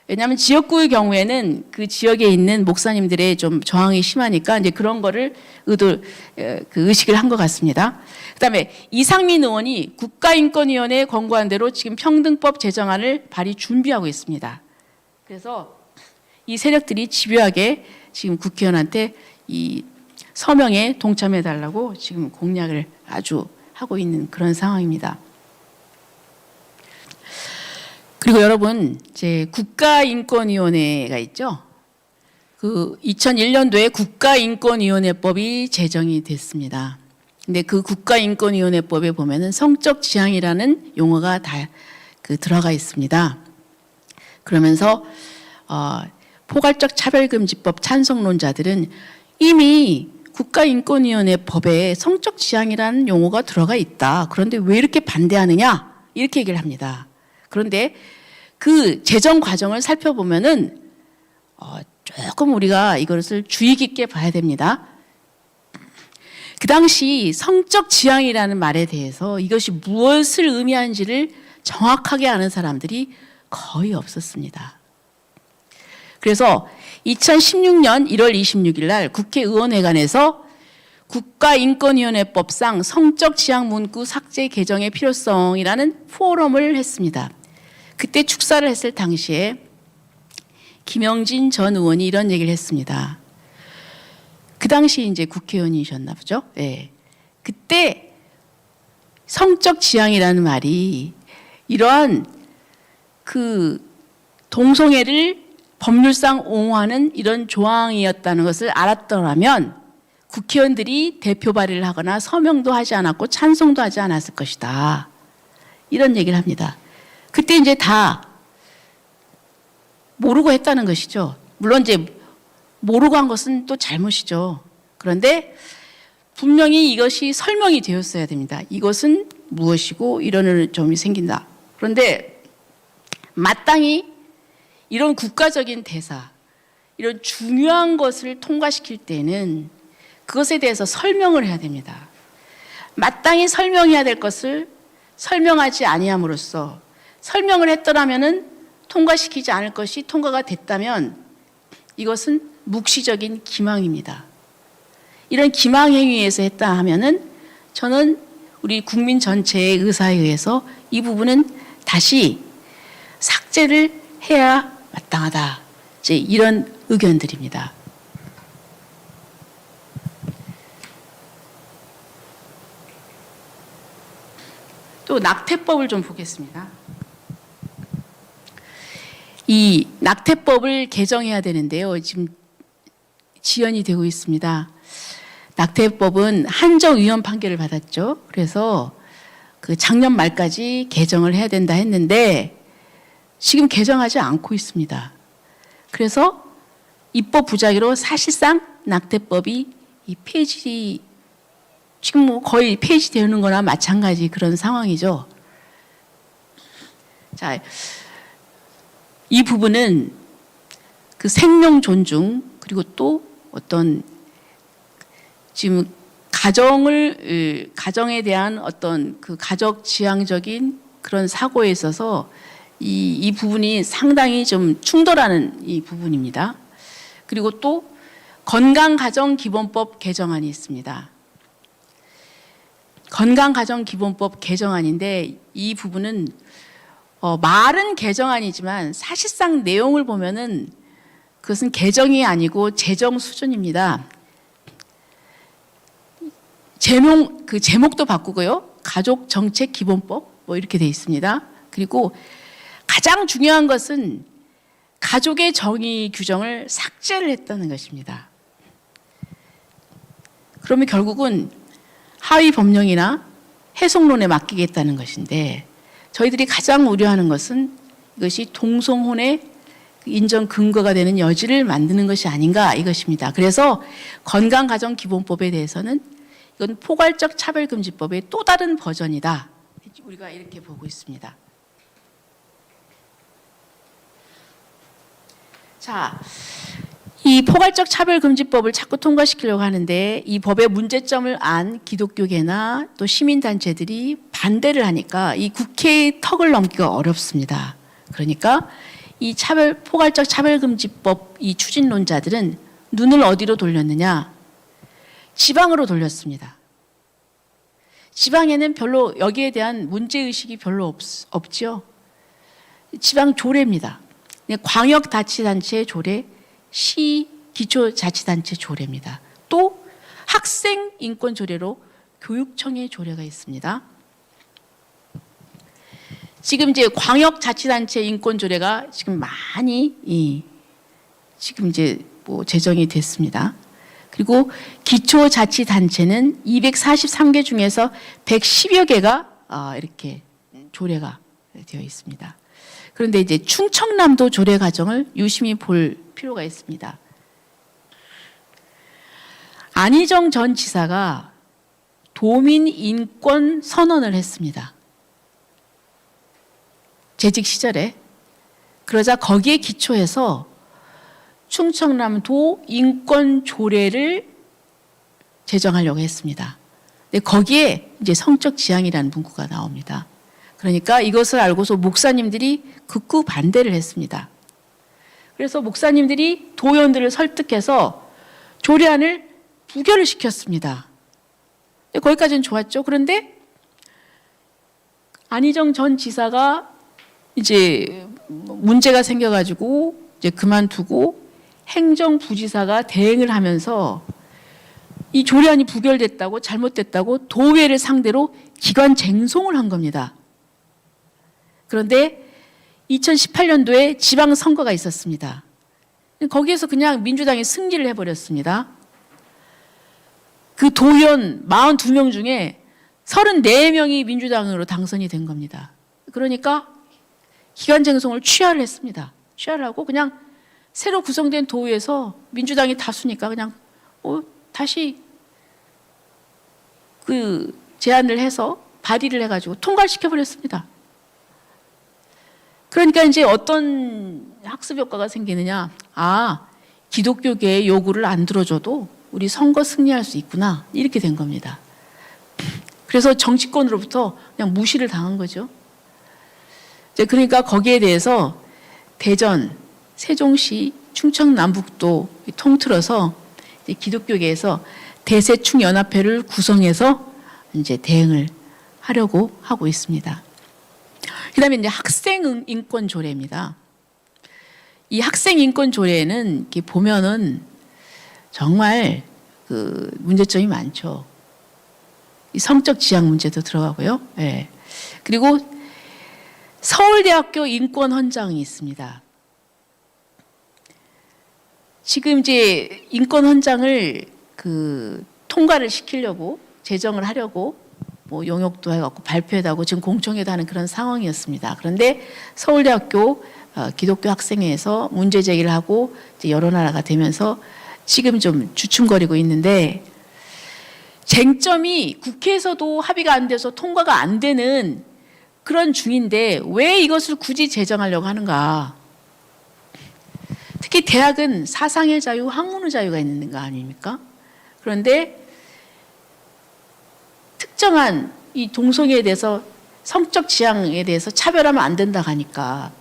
왜냐하면 지역구의 경우에는 그 지역에 있는 목사님들의 좀 저항이 심하니까 이제 그런 거를 의식을 한 것 같습니다. 그다음에 이상민 의원이 국가인권위원회에 권고한 대로 지금 평등법 제정안을 발의 준비하고 있습니다. 그래서 이 세력들이 집요하게 지금 국회의원한테 이 서명에 동참해 달라고 지금 공약을 아주 하고 있는 그런 상황입니다. 그리고 여러분, 이제 국가인권위원회가 있죠. 그 2001년도에 국가인권위원회법이 제정이 됐습니다. 근데 그 국가인권위원회법에 보면은 성적 지향이라는 용어가 다 들어가 있습니다. 그러면서 포괄적 차별금지법 찬성론자들은 이미 국가인권위원회법에 성적 지향이라는 용어가 들어가 있다. 그런데 왜 이렇게 반대하느냐? 이렇게 얘기를 합니다. 그런데 그 제정 과정을 살펴보면은 조금 우리가 이것을 주의 깊게 봐야 됩니다. 그 당시 성적 지향이라는 말에 대해서 이것이 무엇을 의미하는지를 정확하게 아는 사람들이 거의 없었습니다. 그래서 2016년 1월 26일 날 국회의원회관에서 국가인권위원회법상 성적 지향 문구 삭제 개정의 필요성이라는 포럼을 했습니다. 그때 축사를 했을 당시에 김영진 전 의원이 이런 얘기를 했습니다. 그 당시 이제 국회의원이셨나 보죠. 네. 그때 성적 지향이라는 말이 이러한 그 동성애를 법률상 옹호하는 이런 조항이었다는 것을 알았더라면 국회의원들이 대표 발의를 하거나 서명도 하지 않았고 찬성도 하지 않았을 것이다. 이런 얘기를 합니다. 그때 이제 다 모르고 했다는 것이죠. 물론 이제 모르고 한 것은 또 잘못이죠. 그런데 분명히 이것이 설명이 되었어야 됩니다. 이것은 무엇이고 이런 점이 생긴다. 그런데 마땅히 이런 국가적인 대사, 이런 중요한 것을 통과시킬 때는 그것에 대해서 설명을 해야 됩니다. 마땅히 설명해야 될 것을 설명하지 아니함으로써 설명을 했더라면은 통과시키지 않을 것이 통과가 됐다면 이것은 묵시적인 기망입니다. 이런 기망 행위에서 했다 하면은 저는 우리 국민 전체의 의사에 의해서 이 부분은 다시 삭제를 해야 마땅하다. 이제 이런 의견들입니다. 또 낙태법을 좀 보겠습니다. 이 낙태법을 개정해야 되는데요. 지금 지연이 되고 있습니다. 낙태법은 한정위헌 판결을 받았죠. 그래서 그 작년 말까지 개정을 해야 된다 했는데 지금 개정하지 않고 있습니다. 그래서 입법 부작위로 사실상 낙태법이 이 폐지, 지금 뭐 거의 폐지되는 거나 마찬가지 그런 상황이죠. 자, 이 부분은 그 생명 존중 그리고 또 어떤 지금 가정에 대한 어떤 그 가족 지향적인 그런 사고에 있어서 이 부분이 상당히 좀 충돌하는 이 부분입니다. 그리고 또 건강가정기본법 개정안이 있습니다. 건강가정기본법 개정안인데 이 부분은 말은 개정안이지만 사실상 내용을 보면은 그것은 개정이 아니고 제정 수준입니다. 제목도 바꾸고요. 가족정책기본법 뭐 이렇게 돼 있습니다. 그리고 가장 중요한 것은 가족의 정의 규정을 삭제를 했다는 것입니다. 그러면 결국은 하위 법령이나 해석론에 맡기겠다는 것인데 저희들이 가장 우려하는 것은 이것이 동성혼의 인정 근거가 되는 여지를 만드는 것이 아닌가 이것입니다. 그래서 건강가정기본법에 대해서는 이건 포괄적 차별금지법의 또 다른 버전이다. 우리가 이렇게 보고 있습니다. 자, 이 포괄적 차별금지법을 자꾸 통과시키려고 하는데 이 법의 문제점을 안 기독교계나 또 시민단체들이 반대를 하니까 이 국회의 턱을 넘기가 어렵습니다. 그러니까 이 포괄적 차별금지법 이 추진론자들은 눈을 어디로 돌렸느냐? 지방으로 돌렸습니다. 지방에는 별로 여기에 대한 문제의식이 별로 없죠. 지방 조례입니다. 광역자치단체의 조례, 시 기초자치단체 조례입니다. 또 학생 인권 조례로 교육청의 조례가 있습니다. 지금 이제 광역자치단체 인권 조례가 지금 많이 지금 이제 뭐 제정이 됐습니다. 그리고 기초자치단체는 243개 중에서 110여 개가 이렇게 조례가 되어 있습니다. 그런데 이제 충청남도 조례 과정을 유심히 볼 필요가 있습니다. 안희정 전 지사가 도민 인권 선언을 했습니다. 재직 시절에. 그러자 거기에 기초해서 충청남도 인권 조례를 제정하려고 했습니다. 근데 거기에 이제 성적 지향이라는 문구가 나옵니다. 그러니까 이것을 알고서 목사님들이 극구 반대를 했습니다. 그래서 목사님들이 도의원들을 설득해서 조례안을 부결을 시켰습니다. 거기까지는 좋았죠. 그런데 안희정 전 지사가 이제 문제가 생겨가지고 이제 그만두고 행정부지사가 대행을 하면서 이 조례안이 부결됐다고 잘못됐다고 도의회를 상대로 기관 쟁송을 한 겁니다. 그런데 2018년도에 지방선거가 있었습니다. 거기에서 그냥 민주당이 승리를 해버렸습니다. 그 도의원 42명 중에 34명이 민주당으로 당선이 된 겁니다. 그러니까 기관쟁송을 취하를 했습니다. 취하를 하고 그냥 새로 구성된 도의회에서 민주당이 다수니까 그냥 다시 그 제안을 해서 발의를 해가지고 통과를 시켜버렸습니다. 그러니까 이제 어떤 학습 효과가 생기느냐. 기독교계의 요구를 안 들어줘도 우리 선거 승리할 수 있구나. 이렇게 된 겁니다. 그래서 정치권으로부터 그냥 무시를 당한 거죠. 그러니까 거기에 대해서 대전, 세종시, 충청남북도 통틀어서 기독교계에서 대세충연합회를 구성해서 이제 대응을 하려고 하고 있습니다. 그다음에 이제 학생 인권 조례입니다. 이 학생 인권 조례에는 이렇게 보면은 정말 그 문제점이 많죠. 이 성적 지향 문제도 들어가고요. 네. 그리고 서울대학교 인권 헌장이 있습니다. 지금 이제 인권 헌장을 그 통과를 시키려고 제정을 하려고 뭐 용역도 해갖고 발표도 하고 지금 공청회도 하는 그런 상황이었습니다. 그런데 서울대학교 기독교 학생회에서 문제 제기를 하고 이제 여론화가 되면서 지금 좀 주춤거리고 있는데 쟁점이 국회에서도 합의가 안 돼서 통과가 안 되는 그런 중인데 왜 이것을 굳이 제정하려고 하는가? 특히 대학은 사상의 자유, 학문의 자유가 있는 거 아닙니까? 그런데 특정한 이 동성애에 대해서 성적 지향에 대해서 차별하면 안 된다 하니까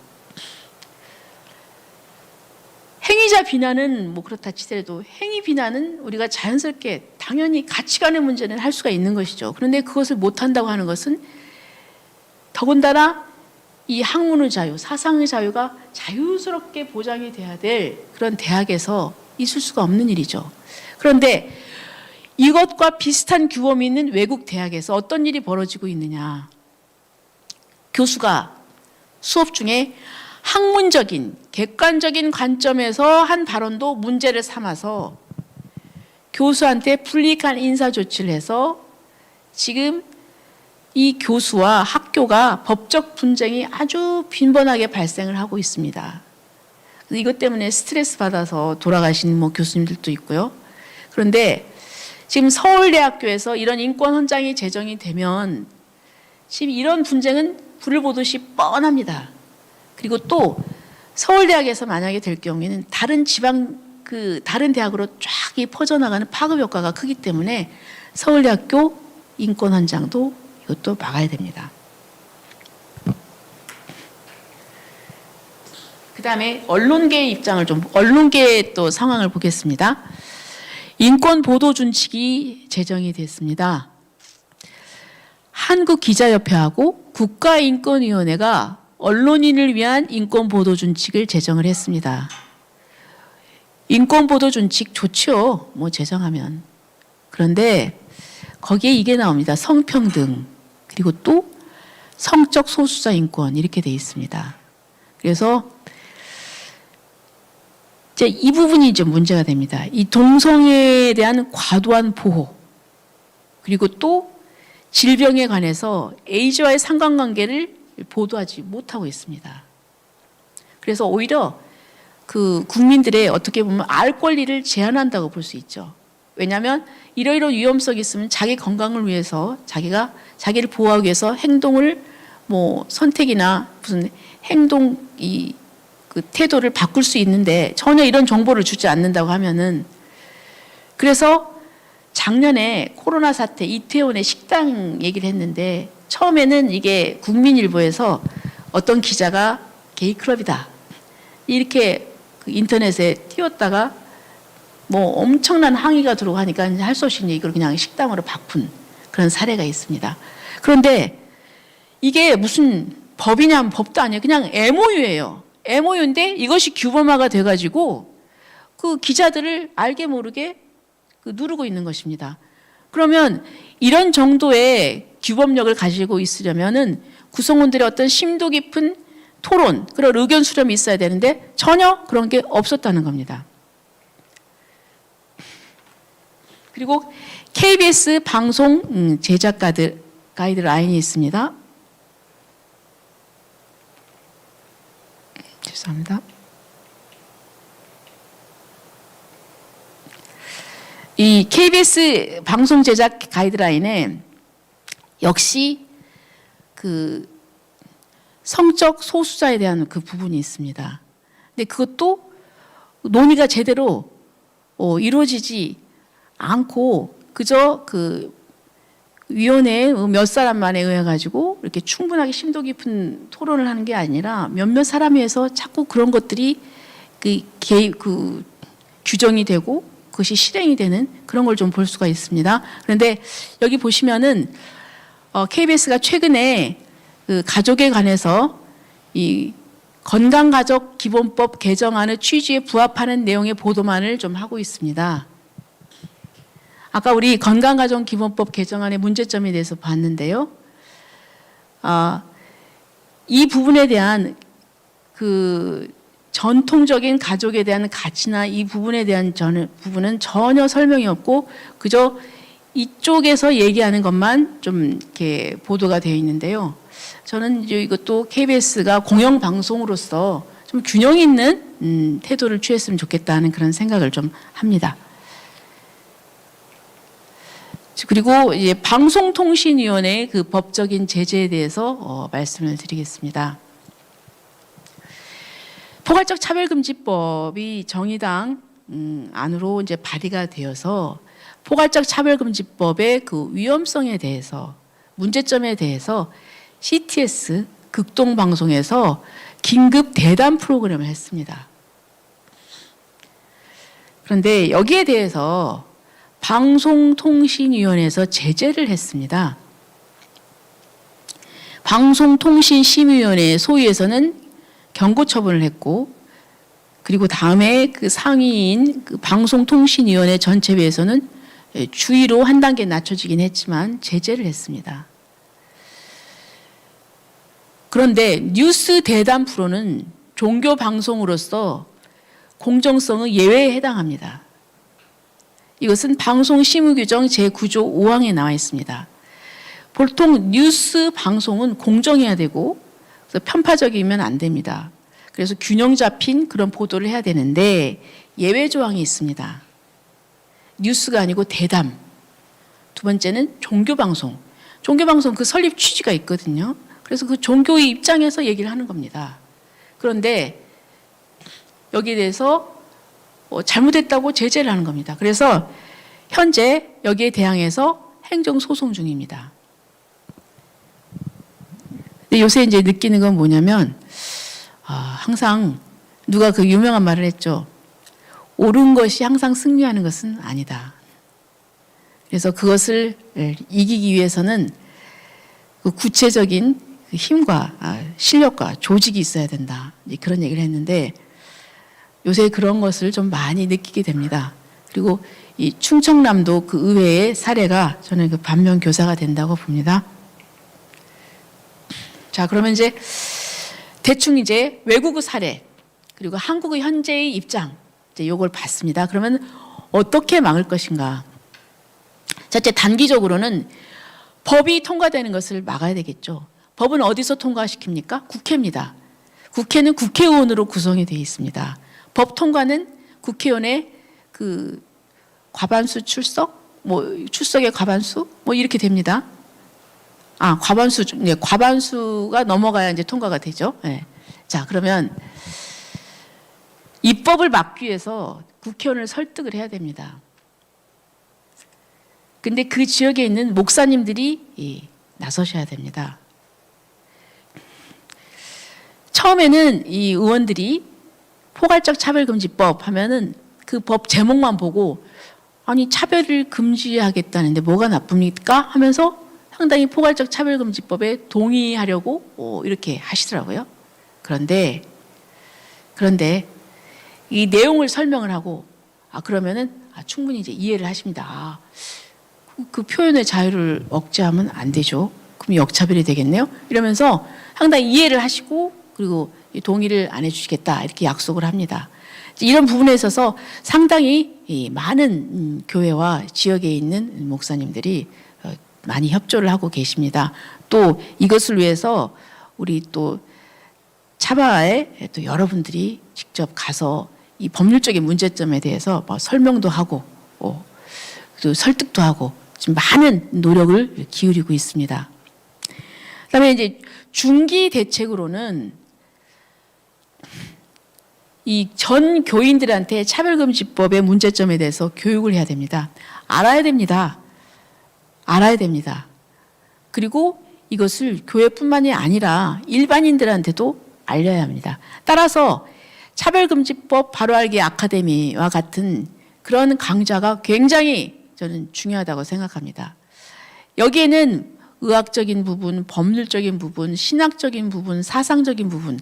행위자 비난은 뭐 그렇다 치더라도 행위 비난은 우리가 자연스럽게 당연히 가치관의 문제는 할 수가 있는 것이죠. 그런데 그것을 못한다고 하는 것은 더군다나 이 학문의 자유, 사상의 자유가 자유스럽게 보장이 돼야 될 그런 대학에서 있을 수가 없는 일이죠. 그런데 이것과 비슷한 규범이 있는 외국 대학에서 어떤 일이 벌어지고 있느냐. 교수가 수업 중에 학문적인, 객관적인 관점에서 한 발언도 문제를 삼아서 교수한테 불이익한 인사 조치를 해서 지금 이 교수와 학교가 법적 분쟁이 아주 빈번하게 발생을 하고 있습니다. 이것 때문에 스트레스 받아서 돌아가신 뭐 교수님들도 있고요. 그런데 지금 서울대학교에서 이런 인권 헌장이 제정이 되면 지금 이런 분쟁은 불을 보듯이 뻔합니다. 그리고 또 서울대학에서 만약에 될 경우에는 다른 지방 다른 대학으로 쫙 퍼져나가는 파급 효과가 크기 때문에 서울대학교 인권 헌장도 이것도 막아야 됩니다. 그다음에 언론계의 입장을 언론계의 또 상황을 보겠습니다. 인권 보도 준칙이 제정이 됐습니다. 한국기자협회하고 국가인권위원회가 언론인을 위한 인권 보도 준칙을 제정을 했습니다. 인권보도 준칙 좋죠. 뭐 제정하면. 그런데 거기에 이게 나옵니다. 성평등 그리고 또 성적 소수자 인권 이렇게 돼 있습니다. 그래서 이제 이 부분이 이제 문제가 됩니다. 이 동성애에 대한 과도한 보호 그리고 또 질병에 관해서 에이즈와의 상관관계를 보도하지 못하고 있습니다. 그래서 오히려 그 국민들의 어떻게 보면 알 권리를 제한한다고 볼 수 있죠. 왜냐하면 이러이러한 위험성이 있으면 자기 건강을 위해서 자기가 자기를 보호하기 위해서 행동을 뭐 선택이나 무슨 행동 그 태도를 바꿀 수 있는데 전혀 이런 정보를 주지 않는다고 하면은 그래서 작년에 코로나 사태 이태원의 식당 얘기를 했는데 처음에는 이게 국민일보에서 어떤 기자가 게이클럽이다 이렇게 그 인터넷에 띄웠다가 뭐 엄청난 항의가 들어오고 하니까 할 수 없이 이걸 그냥 식당으로 바꾼 그런 사례가 있습니다. 그런데 이게 무슨 법이냐면 법도 아니에요. 그냥 MOU예요. MOU인데 이것이 규범화가 돼가지고 그 기자들을 알게 모르게 그 누르고 있는 것입니다. 그러면 이런 정도의 규범력을 가지고 있으려면은 구성원들의 어떤 심도 깊은 토론, 그런 의견 수렴이 있어야 되는데 전혀 그런 게 없었다는 겁니다. 그리고 KBS 방송 제작 가이드라인이 있습니다. 죄송합니다. 이 KBS 방송 제작 가이드라인에 역시 그 성적 소수자에 대한 그 부분이 있습니다. 근데 그것도 논의가 제대로 이루어지지 않고 그저 그 위원회 몇 사람만에 의해 가지고 이렇게 충분하게 심도 깊은 토론을 하는 게 아니라 몇몇 사람에 의해서 자꾸 그런 것들이 그 규정이 되고 그것이 실행이 되는 그런 걸 좀 볼 수가 있습니다. 그런데 여기 보시면은 KBS가 최근에 그 가족에 관해서 이 건강가족기본법 개정안의 취지에 부합하는 내용의 보도만을 좀 하고 있습니다. 아까 우리 건강가정기본법 개정안의 문제점에 대해서 봤는데요. 이 부분에 대한 그 전통적인 가족에 대한 가치나 이 부분에 대한 부분은 전혀 설명이 없고 그저 이쪽에서 얘기하는 것만 좀 이렇게 보도가 되어 있는데요. 저는 이제 이것도 KBS가 공영방송으로서 좀 균형 있는 태도를 취했으면 좋겠다는 그런 생각을 좀 합니다. 그리고 이제 방송통신위원회의 그 법적인 제재에 대해서 말씀을 드리겠습니다. 포괄적 차별금지법이 정의당 안으로 이제 발의가 되어서 포괄적 차별금지법의 그 위험성에 대해서 문제점에 대해서 CTS 극동방송에서 긴급 대담 프로그램을 했습니다. 그런데 여기에 대해서 방송통신위원회에서 제재를 했습니다. 방송통신심의위원회 소위에서는 경고 처분을 했고 그리고 다음에 그 상위인 그 방송통신위원회 전체회에서는 주의로 한 단계 낮춰지긴 했지만 제재를 했습니다. 그런데 뉴스 대담 프로는 종교 방송으로서 공정성의 예외에 해당합니다. 이것은 방송심의규정 제9조 5항에 나와 있습니다. 보통 뉴스 방송은 공정해야 되고 그래서 편파적이면 안 됩니다. 그래서 균형 잡힌 그런 보도를 해야 되는데 예외 조항이 있습니다. 뉴스가 아니고 대담. 두 번째는 종교방송. 종교방송 그 설립 취지가 있거든요. 그래서 그 종교의 입장에서 얘기를 하는 겁니다. 그런데 여기에 대해서 잘못했다고 제재를 하는 겁니다. 그래서 현재 여기에 대항해서 행정소송 중입니다. 근데 요새 이제 느끼는 건 뭐냐면, 항상 누가 그 유명한 말을 했죠. 옳은 것이 항상 승리하는 것은 아니다. 그래서 그것을 이기기 위해서는 그 구체적인 힘과 실력과 조직이 있어야 된다. 그런 얘기를 했는데, 요새 그런 것을 좀 많이 느끼게 됩니다. 그리고 이 충청남도 그 의회의 사례가 저는 그 반면 교사가 된다고 봅니다. 자, 그러면 이제 대충 이제 외국의 사례 그리고 한국의 현재의 입장 이제 요걸 봤습니다. 그러면 어떻게 막을 것인가? 첫째, 단기적으로는 법이 통과되는 것을 막아야 되겠죠. 법은 어디서 통과시킵니까? 국회입니다. 국회는 국회의원으로 구성이 되어 있습니다. 법 통과는 국회의원의 그 과반수 출석, 출석의 과반수, 이렇게 됩니다. 과반수가 넘어가야 이제 통과가 되죠. 네. 자, 그러면 입법을 막기 위해서 국회의원을 설득을 해야 됩니다. 근데 그 지역에 있는 목사님들이 나서셔야 됩니다. 처음에는 이 의원들이 포괄적 차별금지법 하면은 그 법 제목만 보고 아니 차별을 금지하겠다는데 뭐가 나쁩니까? 하면서 상당히 포괄적 차별금지법에 동의하려고 이렇게 하시더라고요. 그런데 이 내용을 설명을 하고 그러면은 충분히 이제 이해를 하십니다. 그 표현의 자유를 억제하면 안 되죠. 그럼 역차별이 되겠네요. 이러면서 상당히 이해를 하시고 그리고 동의를 안 해주시겠다 이렇게 약속을 합니다. 이런 부분에 있어서 상당히 많은 교회와 지역에 있는 목사님들이 많이 협조를 하고 계십니다. 또 이것을 위해서 우리 또 차바에 또 여러분들이 직접 가서 이 법률적인 문제점에 대해서 설명도 하고 또 설득도 하고 지금 많은 노력을 기울이고 있습니다. 그다음에 이제 중기 대책으로는 이 전 교인들한테 차별금지법의 문제점에 대해서 교육을 해야 됩니다. 알아야 됩니다. 그리고 이것을 교회뿐만이 아니라 일반인들한테도 알려야 합니다. 따라서 차별금지법 바로알기 아카데미와 같은 그런 강좌가 굉장히 저는 중요하다고 생각합니다. 여기에는 의학적인 부분, 법률적인 부분, 신학적인 부분, 사상적인 부분,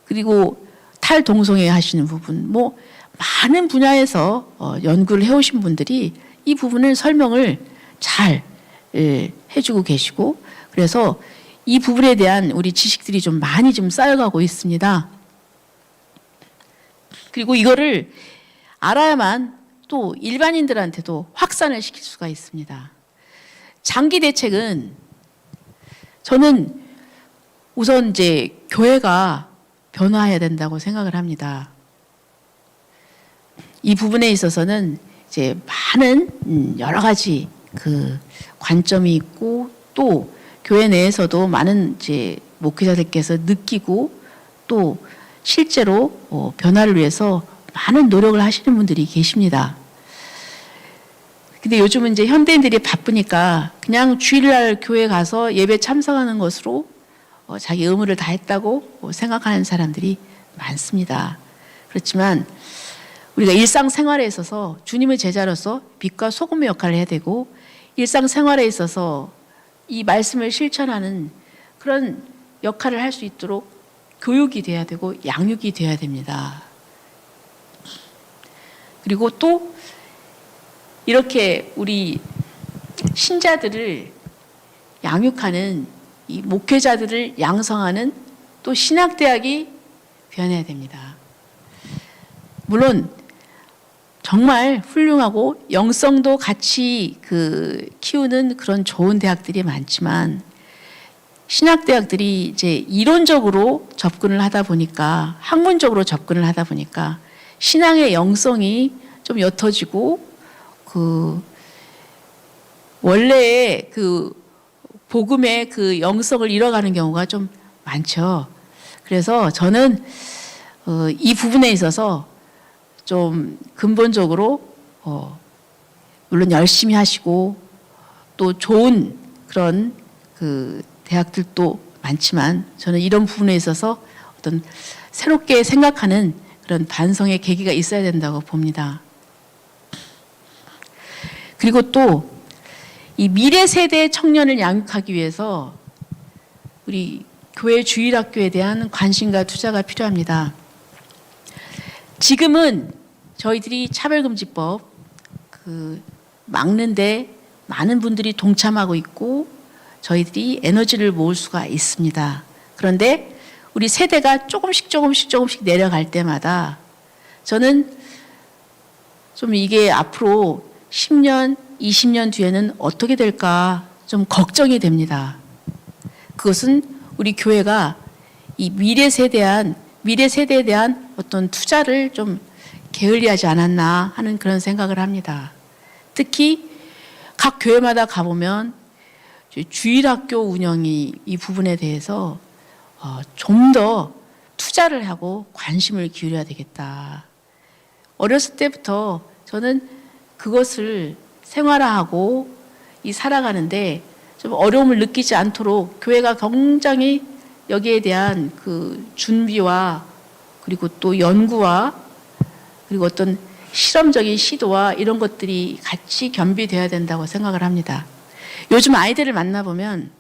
그리고 탈동성애 하시는 부분, 많은 분야에서 연구를 해오신 분들이 이 부분을 설명을 잘 해주고 계시고, 그래서 이 부분에 대한 우리 지식들이 좀 많이 좀 쌓여가고 있습니다. 그리고 이거를 알아야만 또 일반인들한테도 확산을 시킬 수가 있습니다. 장기 대책은 저는 우선 이제 교회가 변화해야 된다고 생각을 합니다. 이 부분에 있어서는 이제 많은 여러 가지 그 관점이 있고 또 교회 내에서도 많은 이제 목회자들께서 느끼고 또 실제로 변화를 위해서 많은 노력을 하시는 분들이 계십니다. 근데 요즘은 이제 현대인들이 바쁘니까 그냥 주일날 교회 가서 예배 참석하는 것으로 자기 의무를 다했다고 생각하는 사람들이 많습니다. 그렇지만 우리가 일상생활에 있어서 주님의 제자로서 빛과 소금의 역할을 해야 되고 일상생활에 있어서 이 말씀을 실천하는 그런 역할을 할 수 있도록 교육이 돼야 되고 양육이 돼야 됩니다. 그리고 또 이렇게 우리 신자들을 양육하는 이 목회자들을 양성하는 또 신학대학이 변해야 됩니다. 물론 정말 훌륭하고 영성도 같이 키우는 그런 좋은 대학들이 많지만 신학대학들이 이제 이론적으로 접근을 하다 보니까 학문적으로 접근을 하다 보니까 신앙의 영성이 좀 옅어지고 원래의 복음의 영성을 잃어가는 경우가 좀 많죠. 그래서 저는 이 부분에 있어서 좀 근본적으로 물론 열심히 하시고 또 좋은 그런 대학들도 많지만 저는 이런 부분에 있어서 어떤 새롭게 생각하는 그런 반성의 계기가 있어야 된다고 봅니다. 그리고 또 이 미래 세대 청년을 양육하기 위해서 우리 교회 주일학교에 대한 관심과 투자가 필요합니다. 지금은 저희들이 차별금지법 막는데 많은 분들이 동참하고 있고 저희들이 에너지를 모을 수가 있습니다. 그런데 우리 세대가 조금씩 내려갈 때마다 저는 좀 이게 앞으로 10년, 20년 뒤에는 어떻게 될까 좀 걱정이 됩니다. 그것은 우리 교회가 이 미래 세대에 대한 어떤 투자를 좀 게을리하지 않았나 하는 그런 생각을 합니다. 특히 각 교회마다 가보면 주일학교 운영이 이 부분에 대해서 좀 더 투자를 하고 관심을 기울여야 되겠다. 어렸을 때부터 저는 그것을 생활화하고 살아가는데 좀 어려움을 느끼지 않도록 교회가 굉장히 여기에 대한 그 준비와 그리고 또 연구와 그리고 어떤 실험적인 시도와 이런 것들이 같이 겸비되어야 된다고 생각을 합니다. 요즘 아이들을 만나보면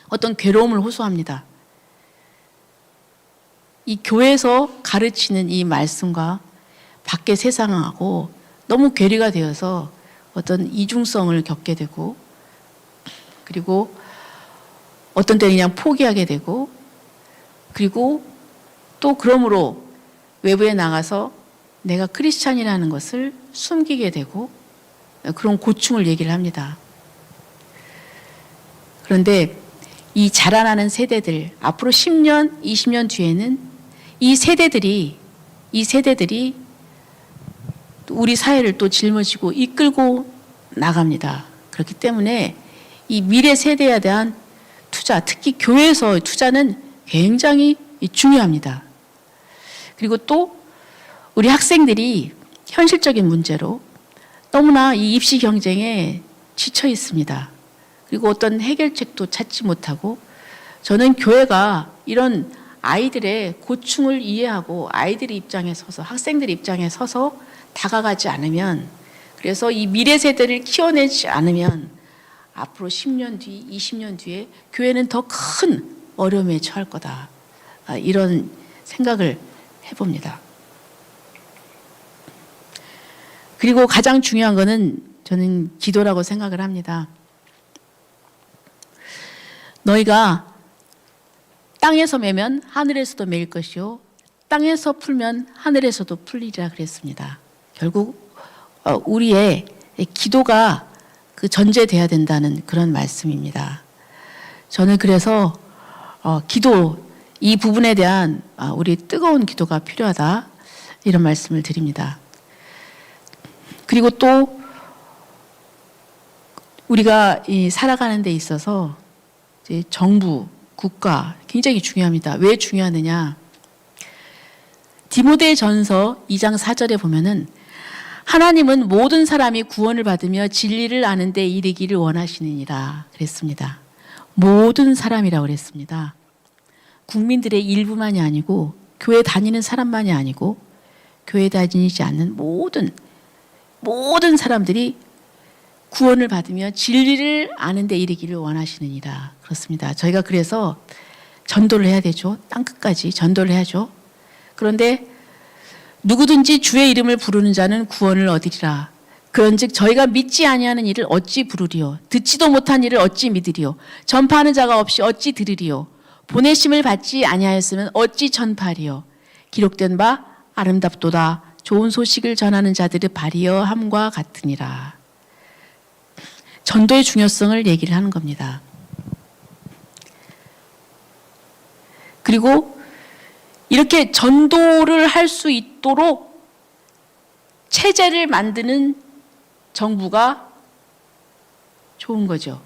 어떤 괴로움을 호소합니다. 이 교회에서 가르치는 이 말씀과 밖의 세상하고 너무 괴리가 되어서 어떤 이중성을 겪게 되고 그리고 어떤 때는 그냥 포기하게 되고 그리고 또 그러므로 외부에 나가서 내가 크리스찬이라는 것을 숨기게 되고 그런 고충을 얘기를 합니다. 그런데 이 자라나는 세대들 앞으로 10년, 20년 뒤에는 이 세대들이 우리 사회를 또 짊어지고 이끌고 나갑니다. 그렇기 때문에 이 미래 세대에 대한 투자, 특히 교회에서 투자는 굉장히 중요합니다. 그리고 또 우리 학생들이 현실적인 문제로 너무나 이 입시 경쟁에 지쳐 있습니다. 그리고 어떤 해결책도 찾지 못하고 저는 교회가 이런 아이들의 고충을 이해하고 아이들의 입장에 서서 학생들의 입장에 서서 다가가지 않으면 그래서 이 미래 세대를 키워내지 않으면 앞으로 10년 뒤, 20년 뒤에 교회는 더 큰 어려움에 처할 거다. 이런 생각을 해봅니다. 그리고 가장 중요한 거는 저는 기도라고 생각을 합니다. 너희가 땅에서 매면 하늘에서도 매일 것이요 땅에서 풀면 하늘에서도 풀리리라 그랬습니다. 결국 우리의 기도가 그 전제돼야 된다는 그런 말씀입니다. 저는 그래서 기도 이 부분에 대한 우리 뜨거운 기도가 필요하다 이런 말씀을 드립니다. 그리고 또 우리가 살아가는 데 있어서 이제 정부, 국가 굉장히 중요합니다. 왜 중요하느냐? 디모데전서 2장 4절에 보면은 하나님은 모든 사람이 구원을 받으며 진리를 아는 데 이르기를 원하시느니라 그랬습니다. 모든 사람이라고 그랬습니다. 국민들의 일부만이 아니고 교회 다니는 사람만이 아니고 교회 다니지 않는 모든 사람들이 구원을 받으며 진리를 아는 데 이르기를 원하시느니라 그렇습니다. 저희가 그래서 전도를 해야 되죠. 땅끝까지 전도를 해야죠. 그런데 누구든지 주의 이름을 부르는 자는 구원을 얻으리라. 그런즉 저희가 믿지 아니하는 일을 어찌 부르리요? 듣지도 못한 일을 어찌 믿으리요? 전파하는 자가 없이 어찌 들으리요? 보내심을 받지 아니하였으면 어찌 전파하리요? 기록된 바 아름답도다. 좋은 소식을 전하는 자들의 발이여 함과 같으니라. 전도의 중요성을 얘기를 하는 겁니다. 그리고 이렇게 전도를 할 수 있도록 체제를 만드는 정부가 좋은 거죠.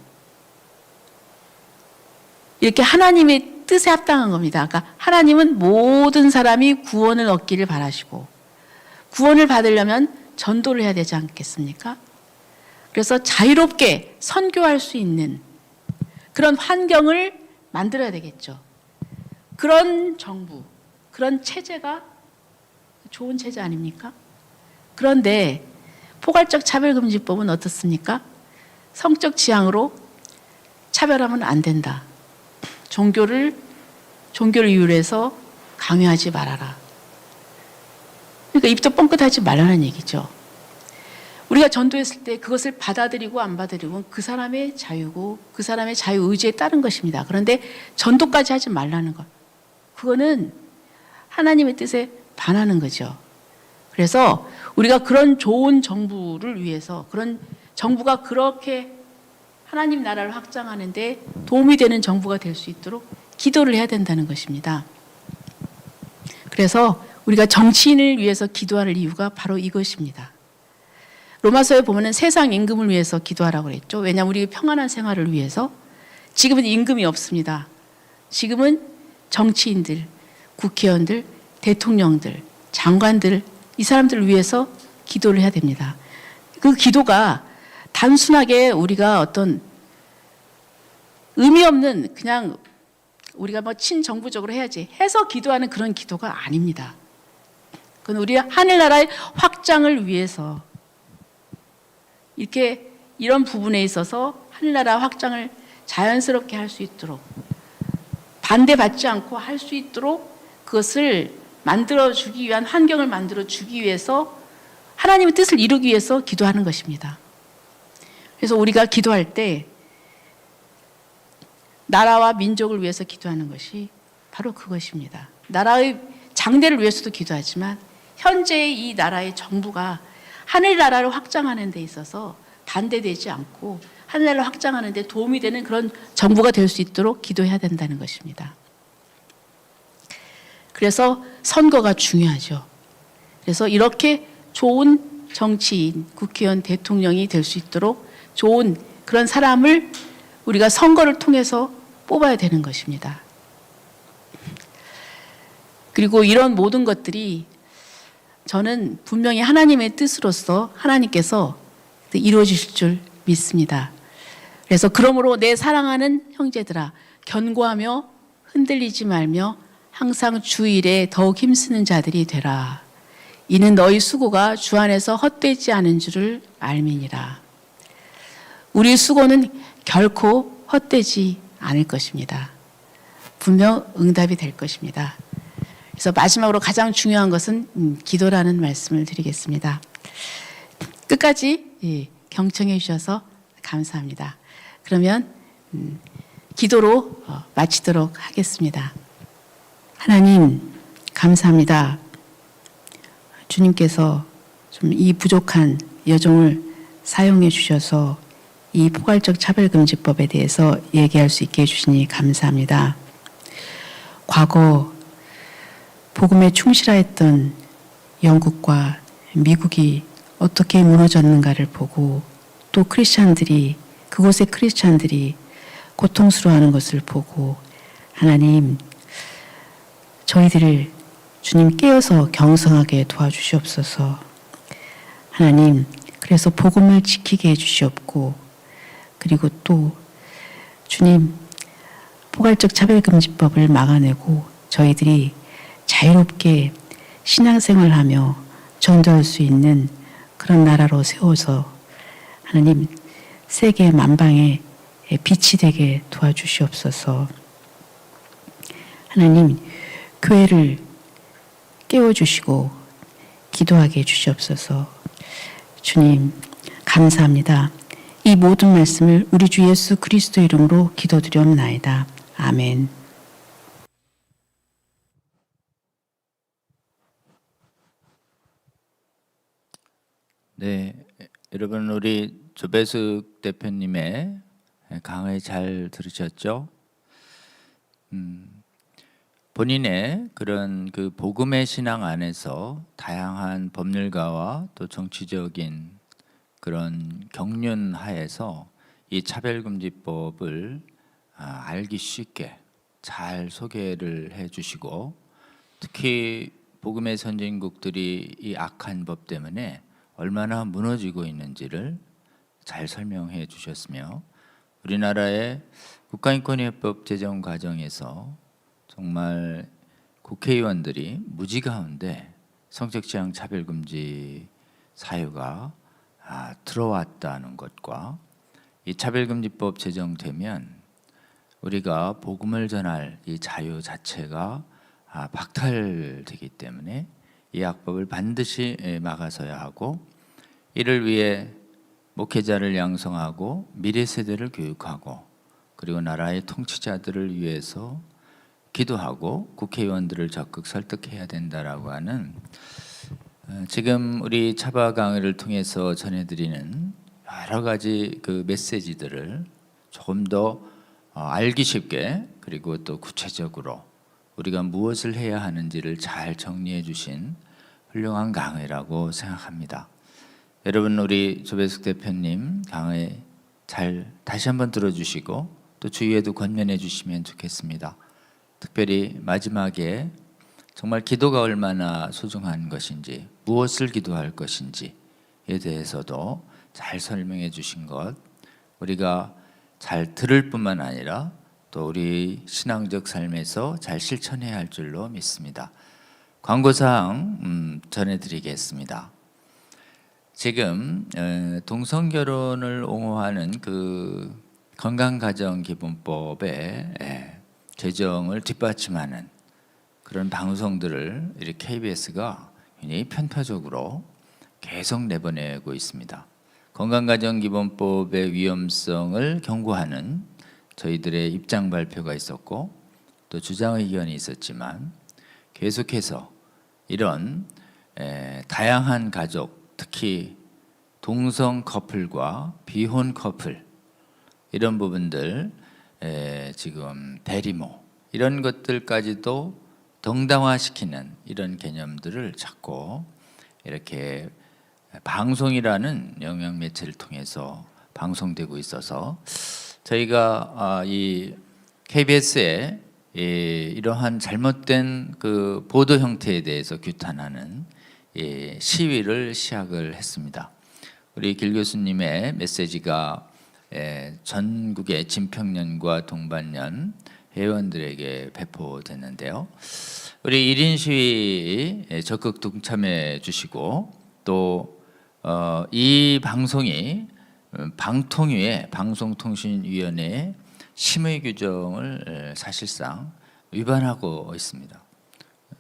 이렇게 하나님의 뜻에 합당한 겁니다. 그러니까 하나님은 모든 사람이 구원을 얻기를 바라시고 구원을 받으려면 전도를 해야 되지 않겠습니까? 그래서 자유롭게 선교할 수 있는 그런 환경을 만들어야 되겠죠. 그런 정부, 그런 체제가 좋은 체제 아닙니까? 그런데 포괄적 차별금지법은 어떻습니까? 성적 지향으로 차별하면 안 된다. 종교를 이유로 해서 강요하지 말아라. 그러니까 입도 뻥끗하지 말라는 얘기죠. 우리가 전도했을 때 그것을 받아들이고 안 받아들이고 그 사람의 자유고 그 사람의 자유의지에 따른 것입니다. 그런데 전도까지 하지 말라는 것. 그거는 하나님의 뜻에 반하는 거죠. 그래서 우리가 그런 좋은 정부를 위해서, 그런 정부가 그렇게 하나님 나라를 확장하는데 도움이 되는 정부가 될 수 있도록 기도를 해야 된다는 것입니다. 그래서 우리가 정치인을 위해서 기도할 이유가 바로 이것입니다. 로마서에 보면은 세상 임금을 위해서 기도하라고 그랬죠. 왜냐하면 우리 평안한 생활을 위해서. 지금은 임금이 없습니다. 지금은 정치인들, 국회의원들, 대통령들, 장관들, 이 사람들을 위해서 기도를 해야 됩니다. 그 기도가 단순하게 우리가 어떤 의미 없는, 그냥 우리가 뭐 친정부적으로 해야지 해서 기도하는 그런 기도가 아닙니다. 그건 우리 하늘나라의 확장을 위해서, 이렇게 이런 부분에 있어서 하늘나라 확장을 자연스럽게 할 수 있도록, 반대받지 않고 할 수 있도록 그것을 만들어주기 위한 환경을 만들어주기 위해서, 하나님의 뜻을 이루기 위해서 기도하는 것입니다. 그래서 우리가 기도할 때 나라와 민족을 위해서 기도하는 것이 바로 그것입니다. 나라의 장대를 위해서도 기도하지만 현재의 이 나라의 정부가 하늘나라를 확장하는 데 있어서 반대되지 않고 하늘나라를 확장하는 데 도움이 되는 그런 정부가 될 수 있도록 기도해야 된다는 것입니다. 그래서 선거가 중요하죠. 그래서 이렇게 좋은 정치인, 국회의원, 대통령이 될 수 있도록 좋은 그런 사람을 우리가 선거를 통해서 뽑아야 되는 것입니다. 그리고 이런 모든 것들이 저는 분명히 하나님의 뜻으로서 하나님께서 이루어지실 줄 믿습니다. 그래서 그러므로 내 사랑하는 형제들아, 견고하며 흔들리지 말며 항상 주 일에 더욱 힘쓰는 자들이 되라. 이는 너희 수고가 주 안에서 헛되지 않은 줄을 알미니라. 우리 수고는 결코 헛되지 않을 것입니다. 분명 응답이 될 것입니다. 그래서 마지막으로 가장 중요한 것은 기도라는 말씀을 드리겠습니다. 끝까지 경청해 주셔서 감사합니다. 그러면 기도로 마치도록 하겠습니다. 하나님 감사합니다. 주님께서 좀 이 부족한 여종을 사용해 주셔서 이 포괄적 차별금지법에 대해서 얘기할 수 있게 해주시니 감사합니다. 과거 복음에 충실하였던 영국과 미국이 어떻게 무너졌는가를 보고, 또 크리스찬들이, 그곳의 크리스찬들이 고통스러워하는 것을 보고, 하나님 저희들을 주님 깨어서 경성하게 도와주시옵소서. 하나님 그래서 복음을 지키게 해주시옵고, 그리고 또 주님 포괄적 차별금지법을 막아내고 저희들이 자유롭게 신앙생활하며 전도할 수 있는 그런 나라로 세워서 하나님 세계 만방에 빛이 되게 도와주시옵소서. 하나님 교회를 깨워주시고 기도하게 해주시옵소서. 주님 감사합니다. 이 모든 말씀을 우리 주 예수 그리스도 이름으로 기도드리옵나이다. 아멘. 네, 여러분 우리 조배숙 대표님의 강의 잘 들으셨죠? 본인의 그런 그 복음의 신앙 안에서 다양한 법률가와 또 정치적인 그런 경륜 하에서 이 차별금지법을 알기 쉽게 잘 소개를 해주시고, 특히 복음의 선진국들이 이 악한 법 때문에 얼마나 무너지고 있는지를 잘 설명해 주셨으며, 우리나라의 국가인권위법 제정 과정에서 정말 국회의원들이 무지 가운데 성적지향 차별금지 사유가 들어왔다는 것과, 이 차별금지법 제정되면 우리가 복음을 전할 이 자유 자체가 박탈되기 때문에 이 악법을 반드시 막아서야 하고, 이를 위해 목회자를 양성하고 미래 세대를 교육하고, 그리고 나라의 통치자들을 위해서 기도하고 국회의원들을 적극 설득해야 된다라고 하는, 지금 우리 차바 강의를 통해서 전해드리는 여러 가지 그 메시지들을 조금 더 알기 쉽게, 그리고 또 구체적으로 우리가 무엇을 해야 하는지를 잘 정리해 주신 훌륭한 강의라고 생각합니다. 여러분, 우리 조배숙 대표님 강의 잘 다시 한번 들어주시고 또 주위에도 권면해 주시면 좋겠습니다. 특별히 마지막에 정말 기도가 얼마나 소중한 것인지, 무엇을 기도할 것인지에 대해서도 잘 설명해 주신 것, 우리가 잘 들을 뿐만 아니라 또 우리 신앙적 삶에서 잘 실천해야 할 줄로 믿습니다. 광고사항 전해드리겠습니다. 지금 동성결혼을 옹호하는 그 건강가정기본법의 제정을 뒷받침하는 그런 방송들을 이 KBS가 굉장히 편파적으로 계속 내보내고 있습니다. 건강가정기본법의 위험성을 경고하는 저희들의 입장 발표가 있었고 또 주장 의견이 있었지만, 계속해서 이런 다양한 가족, 특히 동성 커플과 비혼 커플, 이런 부분들, 지금 대리모, 이런 것들까지도 정당화시키는 이런 개념들을 자꾸 이렇게 방송이라는 영향 매체를 통해서 방송되고 있어서, 저희가 이 KBS의 이러한 잘못된 그 보도 형태에 대해서 규탄하는 시위를 시작을 했습니다. 우리 길 교수님의 메시지가 전국의 진평년과 동반년 회원들에게 배포됐는데요. 우리 1인 시위에 적극 동참해 주시고, 또 이 방송이 방통위의 방송통신위원회의 심의 규정을 사실상 위반하고 있습니다.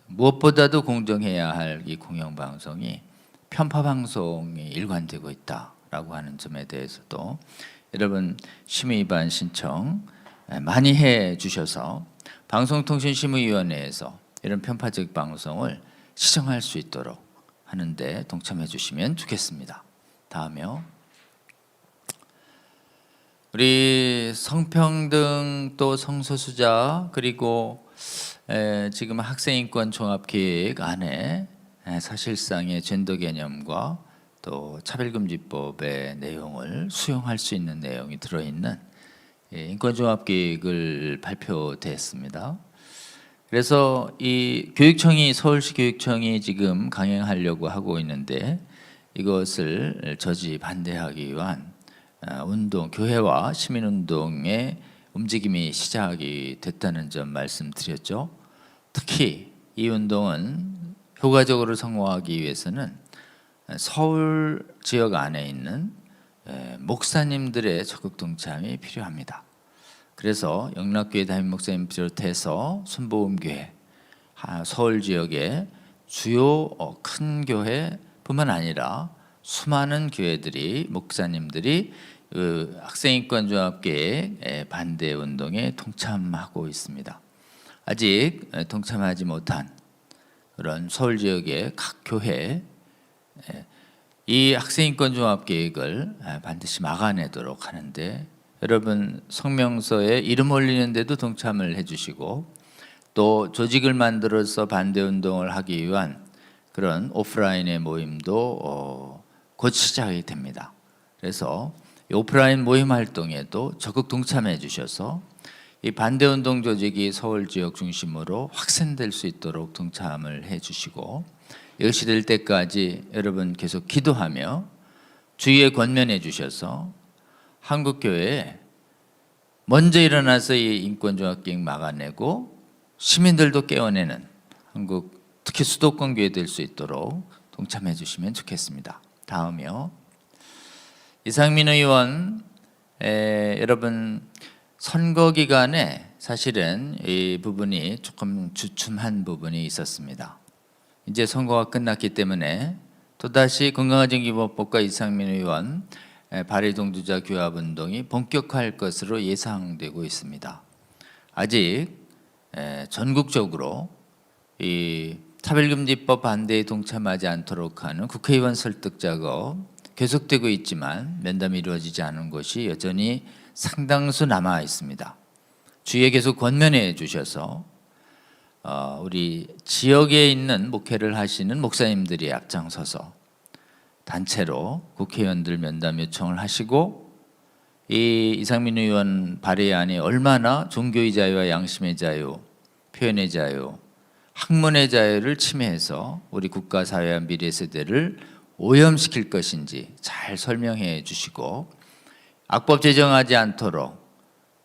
무엇보다도 공정해야 할 이 공영방송이 편파방송이 일관되고 있다라고 하는 점에 대해서도 여러분 심의 위반 신청 많이 해 주셔서 방송통신심의위원회에서 이런 편파적 방송을 시정할 수 있도록 하는데 동참해 주시면 좋겠습니다. 다음이요. 우리 성평등 또 성소수자, 그리고 지금 학생인권 종합계획 안에 사실상의 젠더 개념과 또 차별금지법의 내용을 수용할 수 있는 내용이 들어있는 인권종합계획을 발표됐습니다. 그래서 이 교육청이, 서울시 교육청이 지금 강행하려고 하고 있는데, 이것을 저지 반대하기 위한 운동, 교회와 시민운동의 움직임이 시작이 됐다는 점 말씀드렸죠. 특히 이 운동은 효과적으로 성공하기 위해서는 서울 지역 안에 있는 목사님들의 적극 동참이 필요합니다. 그래서 영락교회 담임 목사님 비롯해서 순복음교회, 서울 지역의 주요 큰 교회뿐만 아니라 수많은 교회들이, 목사님들이 학생인권종합계획 반대 운동에 동참하고 있습니다. 아직 동참하지 못한 그런 서울 지역의 각 교회, 이 학생인권종합계획을 반드시 막아내도록 하는데, 여러분 성명서에 이름 올리는데도 동참을 해주시고, 또 조직을 만들어서 반대운동을 하기 위한 그런 오프라인의 모임도 곧 시작이 됩니다. 그래서 이 오프라인 모임 활동에도 적극 동참해 주셔서 이 반대운동 조직이 서울 지역 중심으로 확산될 수 있도록 동참을 해 주시고, 이것이 될 때까지 여러분 계속 기도하며 주위에 권면해 주셔서 한국교회에 먼저 일어나서 이 인권종합계획 막아내고 시민들도 깨어내는 한국, 특히 수도권 교회 될 수 있도록 동참해 주시면 좋겠습니다. 다음이요. 이상민 의원, 여러분 선거 기간에 사실은 이 부분이 조금 주춤한 부분이 있었습니다. 이제 선거가 끝났기 때문에 또다시 건강가정기본법과 이상민 의원 발의 동조자 규합 운동이 본격화할 것으로 예상되고 있습니다. 아직 전국적으로 이 차별금지법 반대에 동참하지 않도록 하는 국회의원 설득 작업 계속되고 있지만 면담이 이루어지지 않은 곳이 여전히 상당수 남아 있습니다. 주위에 계속 권면해 주셔서 우리 지역에 있는 목회를 하시는 목사님들이 앞장서서 단체로 국회의원들 면담 요청을 하시고 이 이상민 의원 발의안이 얼마나 종교의 자유와 양심의 자유, 표현의 자유, 학문의 자유를 침해해서 우리 국가 사회와 미래 세대를 오염시킬 것인지 잘 설명해 주시고 악법 제정하지 않도록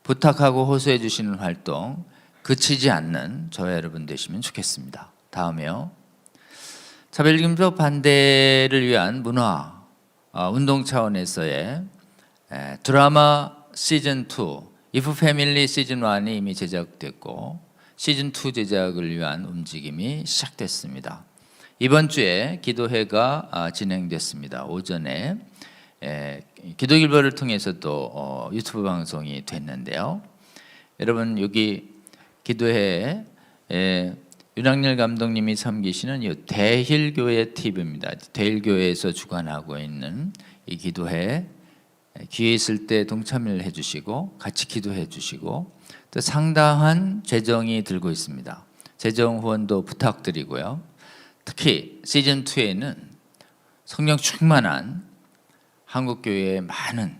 부탁하고 호소해 주시는 활동 그치지 않는 저와 여러분 되시면 좋겠습니다. 다음에요. 차별금지법 반대를 위한 문화 운동 차원에서의 드라마 시즌 2, If Family 시즌 1이 이미 제작됐고 시즌 2 제작을 위한 움직임이 시작됐습니다. 이번 주에 기도회가 진행됐습니다. 오전에 기도길보를 통해서도 유튜브 방송이 됐는데요. 여러분 여기 기도회에 윤학열 감독님이 섬기시는 이 대힐교회 TV입니다. 대힐교회에서 주관하고 있는 이 기도회 기회 있을 때 동참을 해주시고 같이 기도해 주시고 또 상당한 재정이 들고 있습니다. 재정 후원도 부탁드리고요. 특히 시즌 2에는 성령 충만한 한국교회의 많은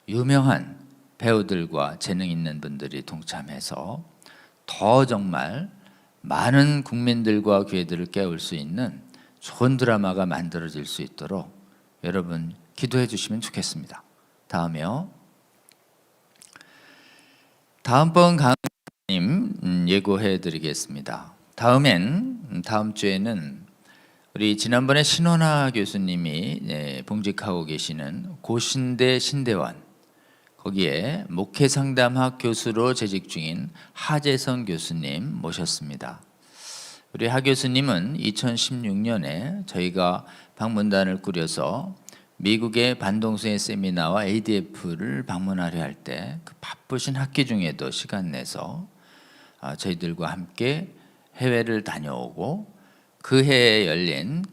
유명한 배우들과 재능 있는 분들이 동참해서 더 정말 많은 국민들과 교회들을 깨울 수 있는 좋은 드라마가 만들어질 수 있도록 여러분 기도해 주시면 좋겠습니다. 다음에요. 다음번 강의님 예고해 드리겠습니다. 다음 주에는 우리 지난번에 신원하 교수님이 봉직하고 계시는 고신대 신대원 거기에 목회상담학 교수로 재직 중인 하재성 교수님 모셨습니다. 우리 하 교수님은 2016년에 저희가 방문단을 꾸려서 미국의 반동성애 세미나와 ADF를 방문하려 할 때 그 바쁘신 학기 중에도 시간 내서 저희들과 함께 해외를 다녀오고 그 해에 열린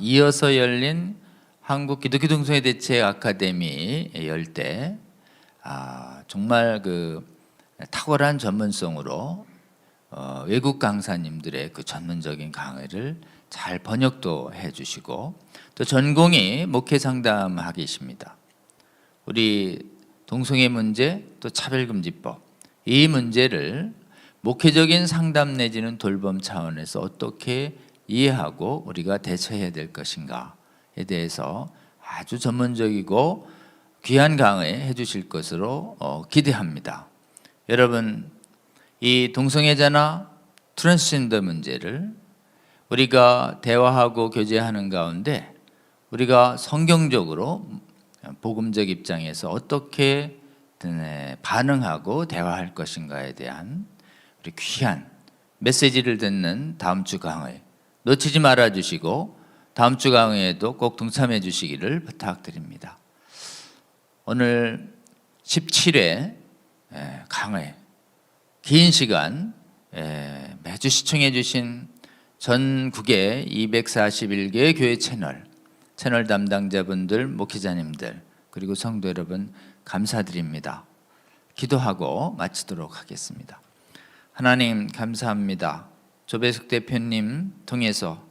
이어서 열린 한국 기독교 동성애 대책 아카데미 열 때 정말 그 탁월한 전문성으로 외국 강사님들의 그 전문적인 강의를 잘 번역도 해주시고 또 전공이 목회 상담학이십니다. 우리 동성애 문제 또 차별금지법 이 문제를 목회적인 상담 내지는 돌봄 차원에서 어떻게 이해하고 우리가 대처해야 될 것인가에 대해서 아주 전문적이고 귀한 강의 해주실 것으로 기대합니다. 여러분 이 동성애자나 트랜스젠더 문제를 우리가 대화하고 교제하는 가운데 우리가 성경적으로 복음적 입장에서 어떻게 반응하고 대화할 것인가에 대한 우리 귀한 메시지를 듣는 다음 주 강의 놓치지 말아 주시고 다음 주 강의에도 꼭 동참해 주시기를 부탁드립니다. 오늘 17회 강의 긴 시간 매주 시청해 주신 전국의 241개의 교회 채널 담당자분들, 목회자님들 그리고 성도 여러분 감사드립니다. 기도하고 마치도록 하겠습니다. 하나님 감사합니다. 조배숙 대표님 통해서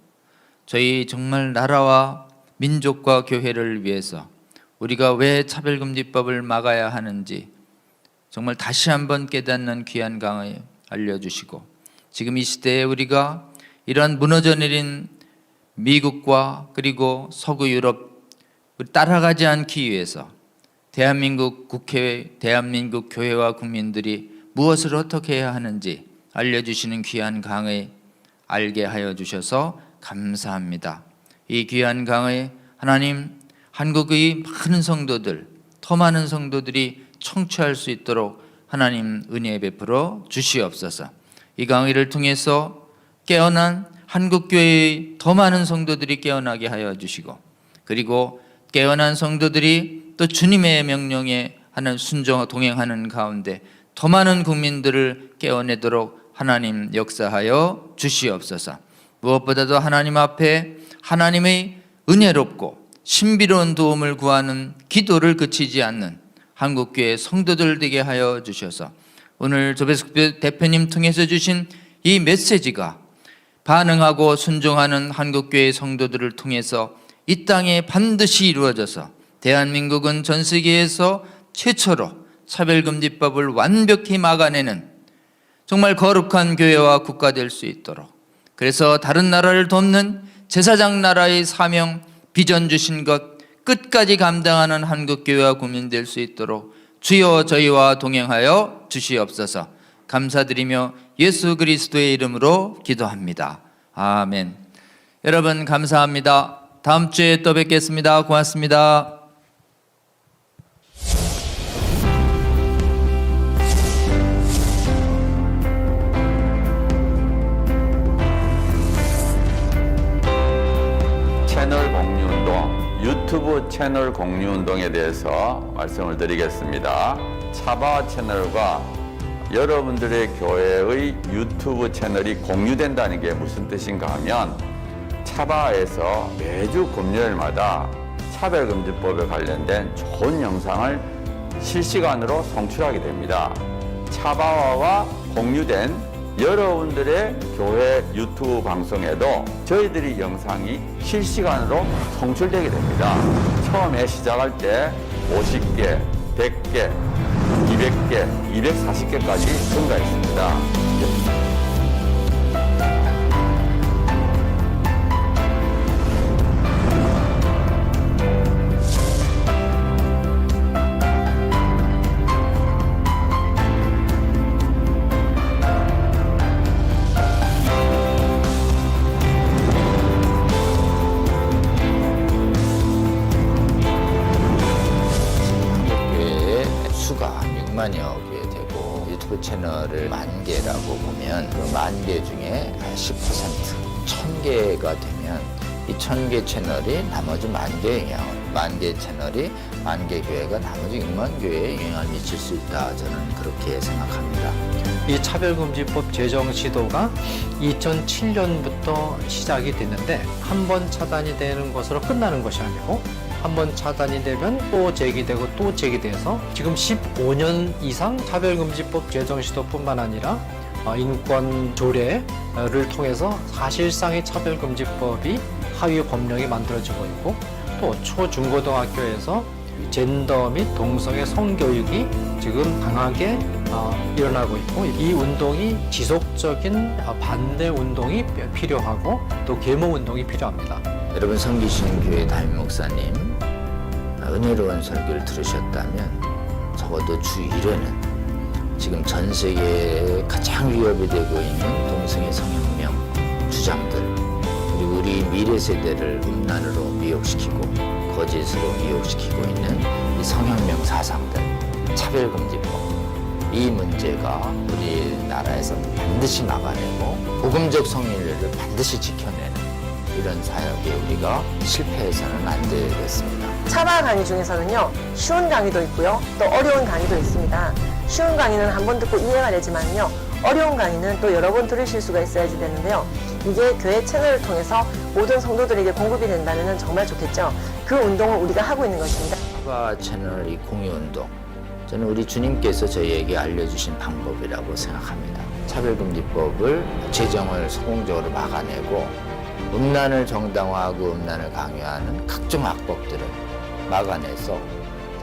저희 정말 나라와 민족과 교회를 위해서 우리가 왜 차별금지법을 막아야 하는지 정말 다시 한번 깨닫는 귀한 강의 알려주시고 지금 이 시대에 우리가 이런 무너져 내린 미국과 그리고 서구 유럽 따라가지 않기 위해서 대한민국 국회, 대한민국 교회와 국민들이 무엇을 어떻게 해야 하는지 알려주시는 귀한 강의 알게 하여 주셔서 감사합니다. 이 귀한 강의 하나님 한국의 많은 성도들, 더 많은 성도들이 청취할 수 있도록 하나님 은혜 베풀어 주시옵소서. 이 강의를 통해서 깨어난 한국교회의 더 많은 성도들이 깨어나게 하여 주시고, 그리고 깨어난 성도들이 또 주님의 명령에 하는 순종 동행하는 가운데 더 많은 국민들을 깨어내도록 하나님 역사하여 주시옵소서. 무엇보다도 하나님 앞에 하나님의 은혜롭고 신비로운 도움을 구하는 기도를 그치지 않는 한국교회 성도들 되게 하여 주셔서 오늘 조배숙 대표님 통해서 주신 이 메시지가 반응하고 순종하는 한국교회 성도들을 통해서 이 땅에 반드시 이루어져서 대한민국은 전 세계에서 최초로 차별금지법을 완벽히 막아내는 정말 거룩한 교회와 국가 될 수 있도록, 그래서 다른 나라를 돕는 제사장 나라의 사명, 비전 주신 것 끝까지 감당하는 한국교회와 국민 될 수 있도록 주여 저희와 동행하여 주시옵소서. 감사드리며 예수 그리스도의 이름으로 기도합니다. 아멘. 여러분 감사합니다. 다음 주에 또 뵙겠습니다. 고맙습니다. 채널 공유운동, 유튜브 채널 공유운동에 대해서 말씀을 드리겠습니다. 차바 채널과 여러분들의 교회의 유튜브 채널이 공유된다는 게 무슨 뜻인가 하면, 차바에서 매주 금요일마다 차별금지법에 관련된 좋은 영상을 실시간으로 송출하게 됩니다. 차바와가 공유된 여러분들의 교회 유튜브 방송에도 저희들이 영상이 실시간으로 송출되게 됩니다. 처음에 시작할 때 50개, 100개, 200개, 240개까지 증가했습니다. 수가 6만여 개 되고, 유튜브 채널을 10,000개라고 보면 그 10,000개 중에 10%, 1,000개가 되면 이 1,000개 채널이 나머지 10,000개에 영향을, 10,000개 채널이 10,000개 교회가 나머지 6만 교회에 영향을 미칠 수 있다. 저는 그렇게 생각합니다. 이 차별금지법 제정 시도가 2007년부터 시작이 됐는데, 한 번 차단이 되는 것으로 끝나는 것이 아니고 한 번 차단이 되면 또 제기되고 또 제기돼서 지금 15년 이상 차별금지법 제정 시도뿐만 아니라 인권 조례를 통해서 사실상의 차별금지법이 하위 법령이 만들어지고 있고, 또 초중고등학교에서 젠더 및 동성애 성교육이 지금 강하게 일어나고 있고, 이 운동이 지속적인 반대 운동이 필요하고 또 계몽 운동이 필요합니다. 여러분 섬기시는 교회 담임 목사님 은혜로운 설교를 들으셨다면 적어도 주 1회는 지금 전 세계에 가장 위협이 되고 있는 동성애 성혁명 주장들, 그리고 우리 미래 세대를 음란으로 미혹시키고 거짓으로 미혹시키고 있는 이 성혁명 사상들, 차별금지법, 이 문제가 우리나라에서 반드시 막아내고 복음적 성인례를 반드시 지켜내는 이런 사역에 우리가 실패해서는 안 되겠습니다. 차바 강의 중에서는요, 쉬운 강의도 있고요, 또 어려운 강의도 있습니다. 쉬운 강의는 한 번 듣고 이해가 되지만요, 어려운 강의는 또 여러 번 들으실 수가 있어야지 되는데요, 이게 교회 채널을 통해서 모든 성도들에게 공급이 된다면 정말 좋겠죠. 그 운동을 우리가 하고 있는 것입니다. 차바 채널 이 공유운동, 저는 우리 주님께서 저희에게 알려주신 방법이라고 생각합니다. 차별금지법을 제정을 성공적으로 막아내고 음란을 정당화하고 음란을 강요하는 각종 악법들을 막아내서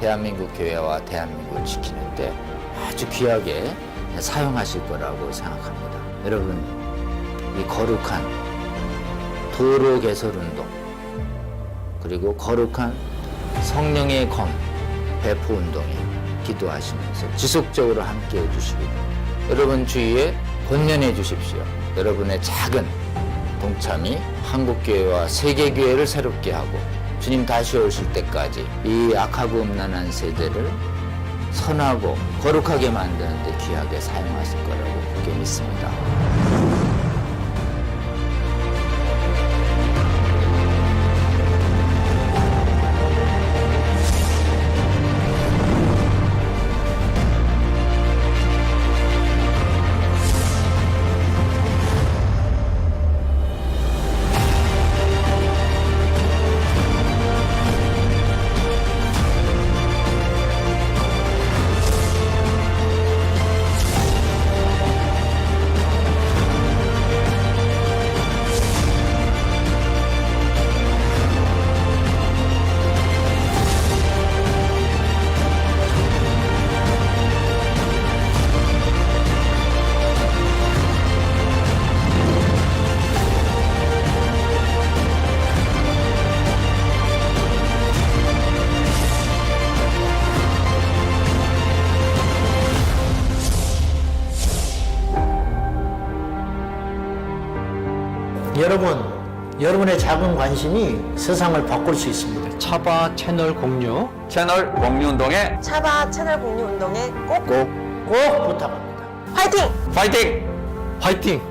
대한민국 교회와 대한민국을 지키는데 아주 귀하게 사용하실 거라고 생각합니다. 여러분, 이 거룩한 도로 개설운동, 그리고 거룩한 성령의 검 배포 운동에 기도하시면서 지속적으로 함께 해주시기를 여러분 주위에 권면해 주십시오. 여러분의 작은 동참이 한국교회와 세계교회를 새롭게 하고 주님 다시 오실 때까지 이 악하고 음란한 세대를 선하고 거룩하게 만드는 데 귀하게 사용하실 거라고 그렇게 믿습니다. 여러분의 작은 관심이 세상을 바꿀 수 있습니다. 차바 채널 공유 채널 공유 운동에 차바 채널 공유 운동에 꼭 꼭 부탁합니다. 화이팅! 파이팅! 화이팅!